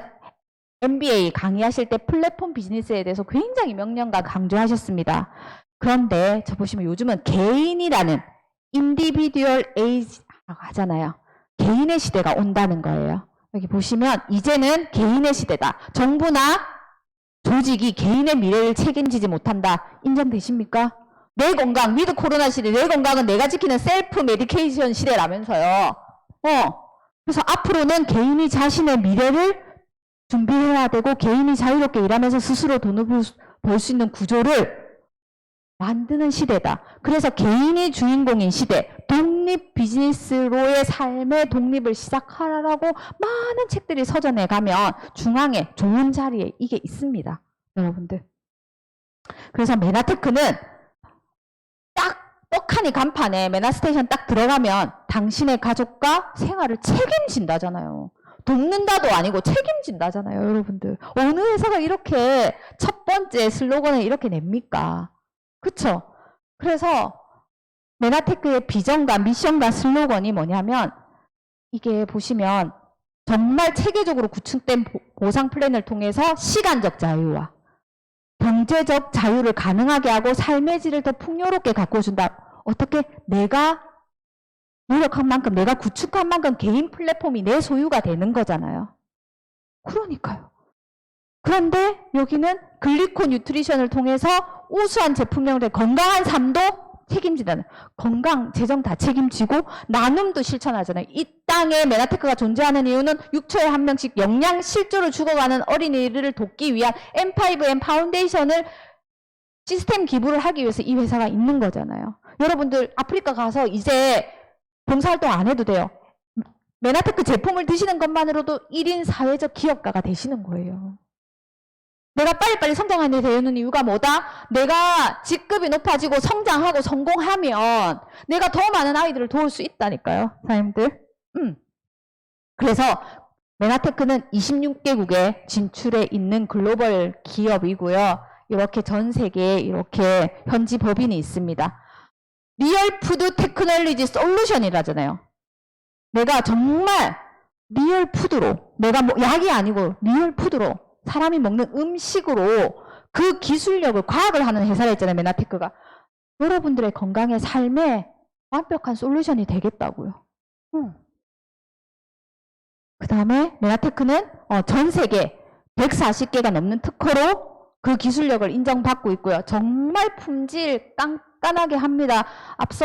MBA 강의하실 때 플랫폼 비즈니스에 대해서 굉장히 명령과 강조하셨습니다. 그런데 저 보시면 요즘은 개인이라는 인디비듀얼 에이지라고 하잖아요. 개인의 시대가 온다는 거예요. 여기 보시면 이제는 개인의 시대다. 정부나 조직이 개인의 미래를 책임지지 못한다. 인정되십니까? 내 건강, 위드 코로나 시대, 내 건강은 내가 지키는 셀프 메디케이션 시대라면서요. 그래서 앞으로는 개인이 자신의 미래를 준비해야 되고 개인이 자유롭게 일하면서 스스로 돈을 벌 수 있는 구조를 만드는 시대다. 그래서 개인이 주인공인 시대, 독립 비즈니스로의 삶의 독립을 시작하라고 많은 책들이 서점에 가면 중앙에 좋은 자리에 이게 있습니다. 여러분들. 그래서 메나테크는 딱 떡하니 간판에 메나스테이션 딱 들어가면 당신의 가족과 생활을 책임진다잖아요. 돕는다도 아니고 책임진다잖아요, 여러분들. 어느 회사가 이렇게 첫 번째 슬로건을 이렇게 냅니까? 그쵸? 그래서 메나테크의 비전과 미션과 슬로건이 뭐냐면 이게 보시면 정말 체계적으로 구축된 보상 플랜을 통해서 시간적 자유와 경제적 자유를 가능하게 하고 삶의 질을 더 풍요롭게 가꿔준다. 어떻게? 내가 노력한 만큼, 내가 구축한 만큼 개인 플랫폼이 내 소유가 되는 거잖아요. 그러니까요. 그런데 여기는 글리코 뉴트리션을 통해서 우수한 제품명을 건강한 삶도 책임지다는, 건강, 재정 다 책임지고 나눔도 실천하잖아요. 이 땅에 메나테크가 존재하는 이유는 6초에 한 명씩 영양 실조로 죽어가는 어린이들을 돕기 위한 M5M 파운데이션을 시스템 기부를 하기 위해서 이 회사가 있는 거잖아요. 여러분들 아프리카 가서 이제 봉사활동 안 해도 돼요. 메나테크 제품을 드시는 것만으로도 1인 사회적 기업가가 되시는 거예요. 내가 빨리빨리 성장하게 되는 이유가 뭐다? 내가 직급이 높아지고 성장하고 성공하면 내가 더 많은 아이들을 도울 수 있다니까요, 사장님들. 그래서 메나테크는 26개국에 진출해 있는 글로벌 기업이고요. 이렇게 전 세계에 이렇게 현지 법인이 있습니다. 리얼 푸드 테크놀로지 솔루션이라잖아요. 내가 정말 리얼 푸드로, 내가 뭐 약이 아니고 리얼 푸드로 사람이 먹는 음식으로 그 기술력을, 과학을 하는 회사가 있잖아요, 메나테크가. 여러분들의 건강의 삶에 완벽한 솔루션이 되겠다고요. 그 다음에 메나테크는 전 세계 140개가 넘는 특허로 그 기술력을 인정받고 있고요. 정말 품질 깐깐하게 합니다. 앞서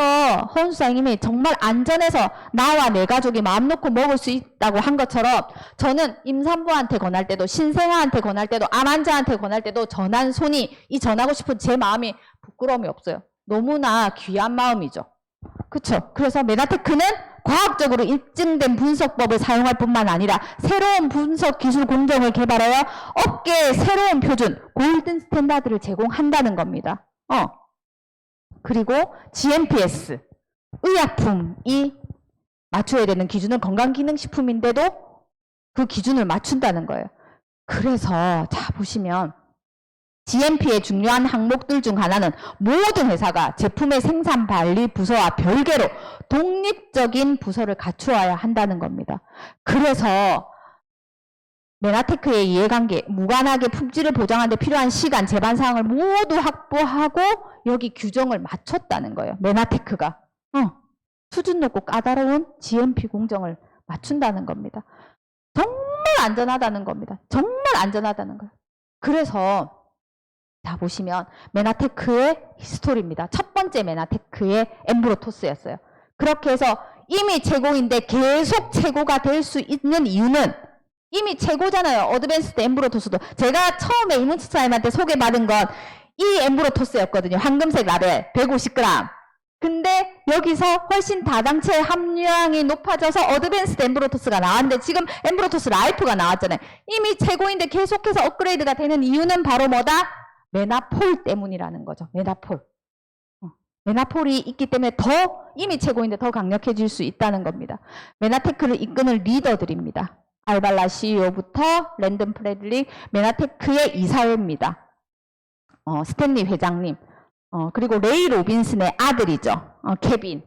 허은수 사장님이 정말 안전해서 나와 내 가족이 마음 놓고 먹을 수 있다고 한 것처럼 저는 임산부한테 권할 때도, 신생아한테 권할 때도, 암 환자한테 권할 때도 전한 손이, 이 전하고 싶은 제 마음이 부끄러움이 없어요. 너무나 귀한 마음이죠. 그쵸? 그래서 메나테크는 과학적으로 입증된 분석법을 사용할 뿐만 아니라 새로운 분석 기술 공정을 개발하여 업계의 새로운 표준, 골든 스탠다드를 제공한다는 겁니다. 그리고 GMPS, 의약품이 맞춰야 되는 기준은 건강기능식품인데도 그 기준을 맞춘다는 거예요. 그래서 자 보시면 GMP의 중요한 항목들 중 하나는 모든 회사가 제품의 생산 관리 부서와 별개로 독립적인 부서를 갖추어야 한다는 겁니다. 그래서 메나테크의 이해관계, 무관하게 품질을 보장하는 데 필요한 시간, 제반 사항을 모두 확보하고 여기 규정을 맞췄다는 거예요. 메나테크가. 수준 높고 까다로운 GMP 공정을 맞춘다는 겁니다. 정말 안전하다는 겁니다. 정말 안전하다는 거예요. 그래서 자 보시면 메나테크의 히스토리입니다. 첫 번째 메나테크의 엠브로토스였어요. 그렇게 해서 이미 최고인데 계속 최고가 될 수 있는 이유는 이미 최고잖아요. 어드밴스드 엠브로토스도. 제가 처음에 이문치사님한테 소개받은 건 이 엠브로토스였거든요. 황금색 라벨 150g. 근데 여기서 훨씬 다당체 함유량이 높아져서 어드밴스드 엠브로토스가 나왔는데 지금 엠브로토스 라이프가 나왔잖아요. 이미 최고인데 계속해서 업그레이드가 되는 이유는 바로 뭐다? 메나폴 때문이라는 거죠. 메나폴. 메나폴이 있기 때문에 더 이미 최고인데 더 강력해질 수 있다는 겁니다. 메나테크를 이끄는 리더들입니다. 알발라 CEO부터 랜든 프레들릭 메나테크의 이사회입니다. 스탠리 회장님, 그리고 레이 로빈슨의 아들이죠. 케빈.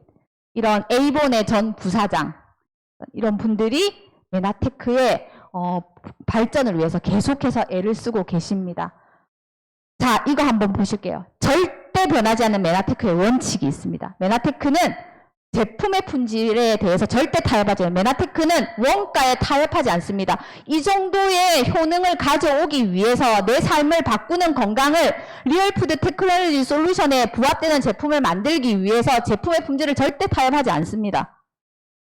이런 에이본의 전 부사장. 이런 분들이 메나테크의 발전을 위해서 계속해서 애를 쓰고 계십니다. 자, 이거 한번 보실게요. 절대 변하지 않는 메나테크의 원칙이 있습니다. 메나테크는 제품의 품질에 대해서 절대 타협하지 않아요. 메나테크는 원가에 타협하지 않습니다. 이 정도의 효능을 가져오기 위해서 내 삶을 바꾸는 건강을 리얼푸드 테크놀로지 솔루션에 부합되는 제품을 만들기 위해서 제품의 품질을 절대 타협하지 않습니다.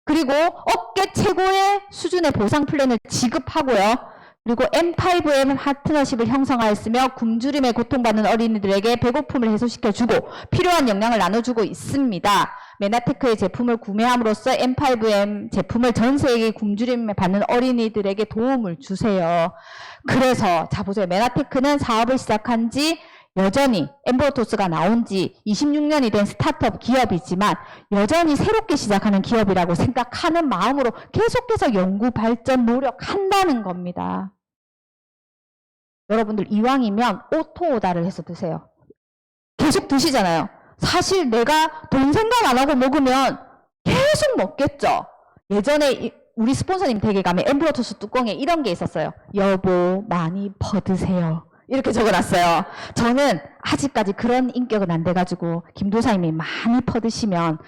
그리고 업계 최고의 수준의 보상 플랜을 지급하고요. 그리고 M5M 파트너십을 형성하였으며 굶주림에 고통받는 어린이들에게 배고픔을 해소시켜주고 필요한 영양을 나눠주고 있습니다. 메나테크의 제품을 구매함으로써 M5M 제품을 전 세계 굶주림에 받는 어린이들에게 도움을 주세요. 그래서 자 보세요. 메나테크는 사업을 시작한 지 여전히 엠브로토스가 나온 지 26년이 된 스타트업 기업이지만 여전히 새롭게 시작하는 기업이라고 생각하는 마음으로 계속해서 연구, 발전, 노력한다는 겁니다. 여러분들 이왕이면 오토오다를 해서 드세요. 계속 드시잖아요. 사실 내가 돈 생각 안 하고 먹으면 계속 먹겠죠. 예전에 우리 스폰서님 댁에 가면 엠브로토스 뚜껑에 이런 게 있었어요. 여보 많이 퍼드세요. 이렇게 적어놨어요. 저는 아직까지 그런 인격은 안 돼가지고 김도사님이 많이 퍼드시면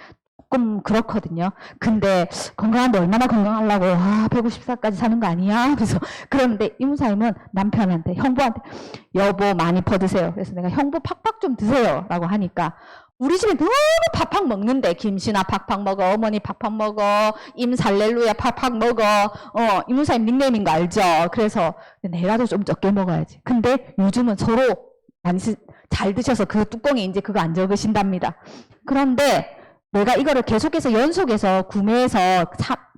조금 그렇거든요. 근데 건강한데 얼마나 건강하려고 154까지 사는 거 아니야? 그래서 그러는데 이문사님은 남편한테 형부한테 여보 많이 퍼드세요. 그래서 내가 형부 팍팍 좀 드세요 라고 하니까 우리 집에 너무 팍팍 먹는데 김신아 팍팍 먹어, 어머니 팍팍 먹어, 임살렐루야 팍팍 먹어. 이문사님 닉네임인 거 알죠? 그래서 내라도 좀 적게 먹어야지. 근데 요즘은 서로 많이 잘 드셔서 그 뚜껑에 이제 그거 안 적으신답니다. 그런데 내가 이거를 계속해서 연속해서 구매해서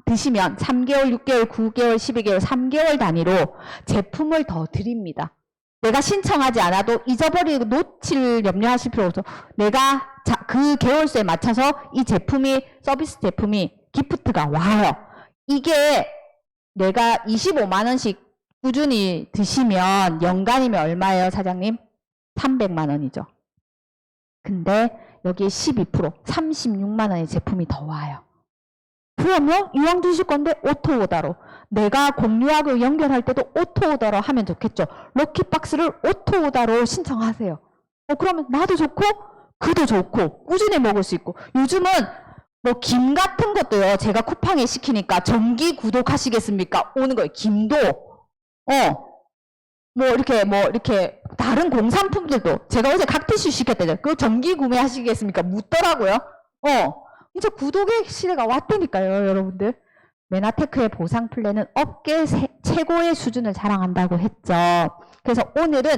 드시면 3개월, 6개월, 9개월, 12개월, 3개월 단위로 제품을 더 드립니다. 내가 신청하지 않아도 잊어버리고 놓칠 염려하실 필요 없어. 내가 그 개월수에 맞춰서 이 제품이, 서비스 제품이 기프트가 와요. 이게 내가 25만원씩 꾸준히 드시면 연간이면 얼마예요, 사장님? 300만원이죠. 근데 여기에 12%, 36만원의 제품이 더 와요. 그러면 이왕 드실 건데 오토오더로 내가 공유하고 연결할 때도 오토오더로 하면 좋겠죠. 럭키박스를 오토오더로 신청하세요. 그러면 나도 좋고 그도 좋고 꾸준히 먹을 수 있고 요즘은 뭐 김 같은 것도요. 제가 쿠팡에 시키니까 정기 구독하시겠습니까? 오는 거예요. 김도 뭐 이렇게 다른 공산품들도 제가 어제 각티슈 시켰대요. 그거 정기 구매하시겠습니까? 묻더라고요. 이제 구독의 시대가 왔다니까요, 여러분들. 메나테크의 보상 플랜은 업계 최고의 수준을 자랑한다고 했죠. 그래서 오늘은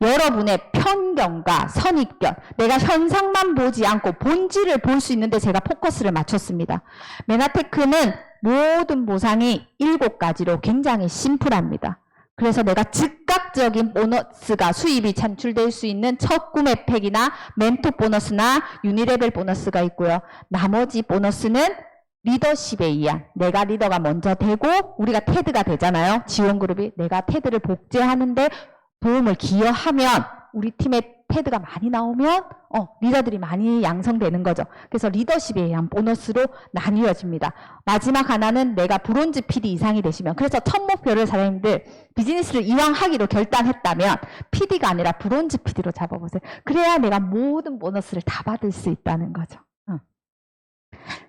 여러분의 편견과 선입견, 내가 현상만 보지 않고 본질을 볼 수 있는데 제가 포커스를 맞췄습니다. 메나테크는 모든 보상이 7가지로 굉장히 심플합니다. 그래서 내가 즉각적인 보너스가 수입이 창출될 수 있는 첫 구매 팩이나 멘토 보너스나 유니레벨 보너스가 있고요. 나머지 보너스는 리더십에 의한, 내가 리더가 먼저 되고 우리가 테드가 되잖아요. 지원그룹이 내가 테드를 복제하는데 도움을 기여하면 우리 팀에 테드가 많이 나오면 리더들이 많이 양성되는 거죠. 그래서 리더십에 의한 보너스로 나뉘어집니다. 마지막 하나는 내가 브론즈 PD 이상이 되시면, 그래서 첫 목표를 사장님들 비즈니스를 이왕 하기로 결단했다면 PD가 아니라 브론즈 PD로 잡아보세요. 그래야 내가 모든 보너스를 다 받을 수 있다는 거죠.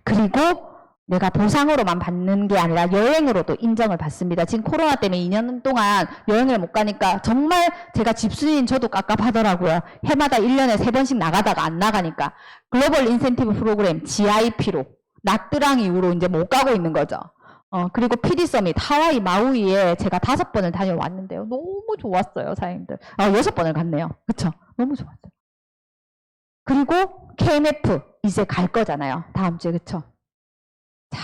그리고 내가 보상으로만 받는 게 아니라 여행으로도 인정을 받습니다. 지금 코로나 때문에 2년 동안 여행을 못 가니까 정말 제가 집순이인 저도 깝깝하더라고요. 해마다 1년에 3번씩 나가다가 안 나가니까 글로벌 인센티브 프로그램 GIP로 나트랑 이후로 이제 못 가고 있는 거죠. 그리고 PD 서밋 하와이 마우이에 제가 5번을 다녀왔는데요. 너무 좋았어요, 사장님들. 6번을 갔네요. 그쵸? 너무 좋았어요. 그리고 KMF 이제 갈 거잖아요. 다음 주에. 그쵸? 자,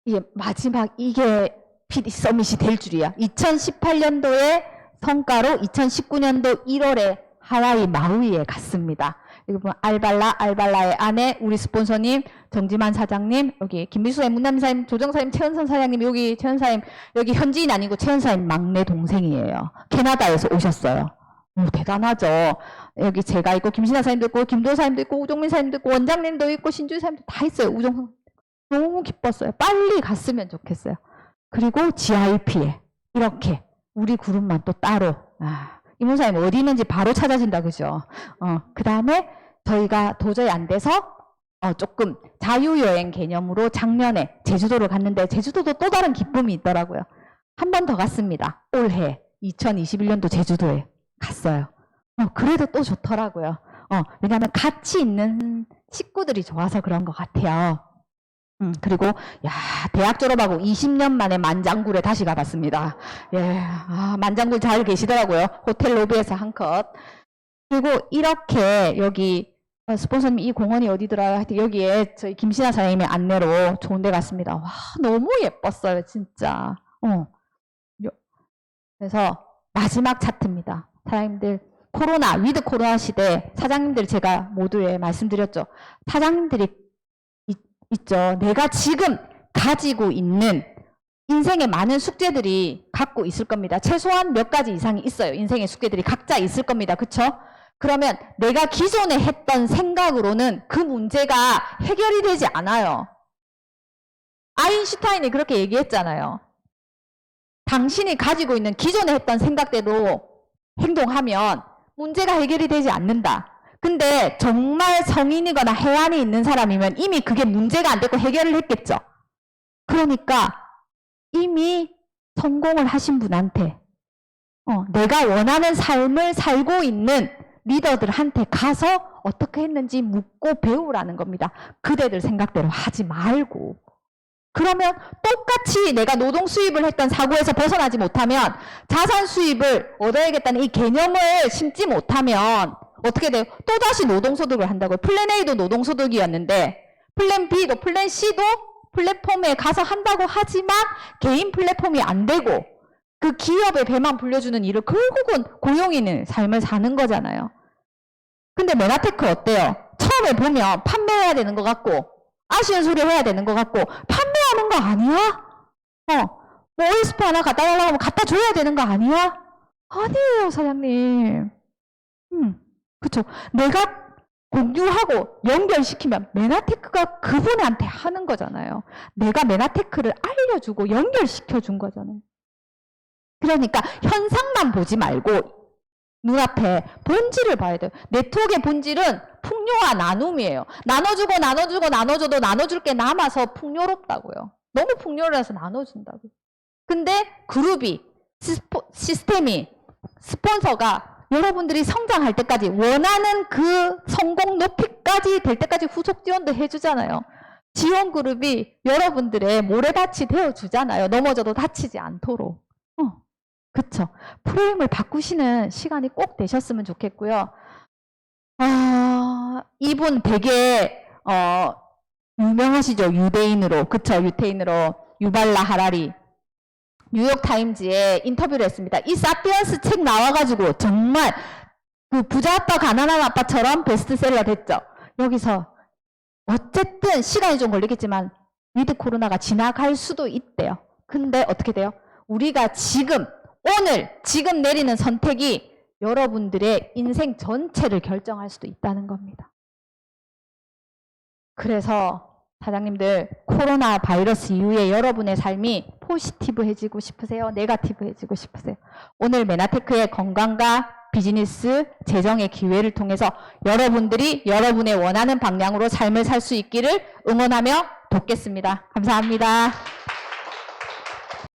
이게 마지막 이게 PD 서밋이 될 줄이야. 2018년도에 성과로 2019년도 1월에 하와이 마우이에 갔습니다. 여기 보면 알발라의 아내, 우리 스폰서님, 정지만 사장님, 여기 김미수사님, 문남사님, 조정사님, 최은선 사장님, 여기 최은사님, 여기 현지인 아니고 최은사님 막내 동생이에요. 캐나다에서 오셨어요. 대단하죠. 여기 제가 있고, 김신아 사님도 있고, 김도사님도 있고, 우종민 사님도 있고, 원장님도 있고, 신주희 사님도 다 있어요. 우종 너무 기뻤어요. 빨리 갔으면 좋겠어요. 그리고 GIP에 이렇게 우리 그룹만 또 따로. 이문사님 어디 있는지 바로 찾아진다, 그죠? 그 다음에 저희가 도저히 안 돼서 조금 자유여행 개념으로 작년에 제주도를 갔는데 제주도도 또 다른 기쁨이 있더라고요. 한 번 더 갔습니다. 올해 2021년도 제주도에 갔어요. 그래도 또 좋더라고요. 왜냐하면 같이 있는 식구들이 좋아서 그런 것 같아요. 그리고 대학 졸업하고 20년 만에 만장굴에 다시 가봤습니다. 예, 만장굴 잘 계시더라고요. 호텔 로비에서 한 컷. 그리고 이렇게 여기 스폰서님 이 공원이 어디더라? 하여튼 여기에 저희 김신아 사장님의 안내로 좋은 데 갔습니다. 와, 너무 예뻤어요, 진짜. 그래서 마지막 차트입니다. 사장님들 위드 코로나 시대 사장님들 제가 모두에 말씀드렸죠. 사장님들이 있죠. 내가 지금 가지고 있는 인생의 많은 숙제들이 갖고 있을 겁니다. 최소한 몇 가지 이상이 있어요. 인생의 숙제들이 각자 있을 겁니다. 그쵸? 그러면 내가 기존에 했던 생각으로는 그 문제가 해결이 되지 않아요. 아인슈타인이 그렇게 얘기했잖아요. 당신이 가지고 있는 기존에 했던 생각대로 행동하면 문제가 해결이 되지 않는다. 근데 정말 성인이거나 해안이 있는 사람이면 이미 그게 문제가 안 되고 해결을 했겠죠. 그러니까 이미 성공을 하신 분한테 내가 원하는 삶을 살고 있는 리더들한테 가서 어떻게 했는지 묻고 배우라는 겁니다. 그대들 생각대로 하지 말고. 그러면 똑같이 내가 노동 수입을 했던 사고에서 벗어나지 못하면 자산 수입을 얻어야겠다는 이 개념을 심지 못하면 어떻게 돼요? 또다시 노동소득을 한다고요. 플랜 A도 노동소득이었는데 플랜 B도 플랜 C도 플랫폼에 가서 한다고 하지만 개인 플랫폼이 안 되고 그 기업의 배만 불려주는 일을 결국은 공용인의 삶을 사는 거잖아요. 근데 메나테크 어때요? 처음에 보면 판매해야 되는 것 같고 아쉬운 소리 해야 되는 것 같고 판매하는 거 아니야? 뭐 OSP 하나 갖다 달라고 하면 갖다 줘야 되는 거 아니야? 아니에요, 사장님. 그쵸. 내가 공유하고 연결시키면 메나테크가 그분한테 하는 거잖아요. 내가 메나테크를 알려주고 연결시켜 준 거잖아요. 그러니까 현상만 보지 말고 눈앞에 본질을 봐야 돼요. 네트워크의 본질은 풍요와 나눔이에요. 나눠주고 나눠주고 나눠줘도 나눠줄 게 남아서 풍요롭다고요. 너무 풍요로워서 나눠준다고요. 근데 그룹이, 시스템이, 스폰서가 여러분들이 성장할 때까지 원하는 그 성공 높이까지 될 때까지 후속 지원도 해주잖아요. 지원 그룹이 여러분들의 모래밭이 되어주잖아요. 넘어져도 다치지 않도록. 그쵸. 프레임을 바꾸시는 시간이 꼭 되셨으면 좋겠고요. 이분 되게 유명하시죠. 유대인으로. 그쵸. 유태인으로. 유발라 하라리. 뉴욕타임즈에 인터뷰를 했습니다. 이 사피엔스 책 나와가지고 정말 그 부자 아빠 가난한 아빠처럼 베스트셀러 됐죠. 여기서 어쨌든 시간이 좀 걸리겠지만 위드 코로나가 지나갈 수도 있대요. 근데 어떻게 돼요? 우리가 지금, 오늘, 지금 내리는 선택이 여러분들의 인생 전체를 결정할 수도 있다는 겁니다. 그래서 사장님들, 코로나 바이러스 이후에 여러분의 삶이 포지티브해지고 싶으세요? 네거티브해지고 싶으세요? 오늘 메나테크의 건강과 비즈니스, 재정의 기회를 통해서 여러분들이 여러분의 원하는 방향으로 삶을 살 수 있기를 응원하며 돕겠습니다. 감사합니다.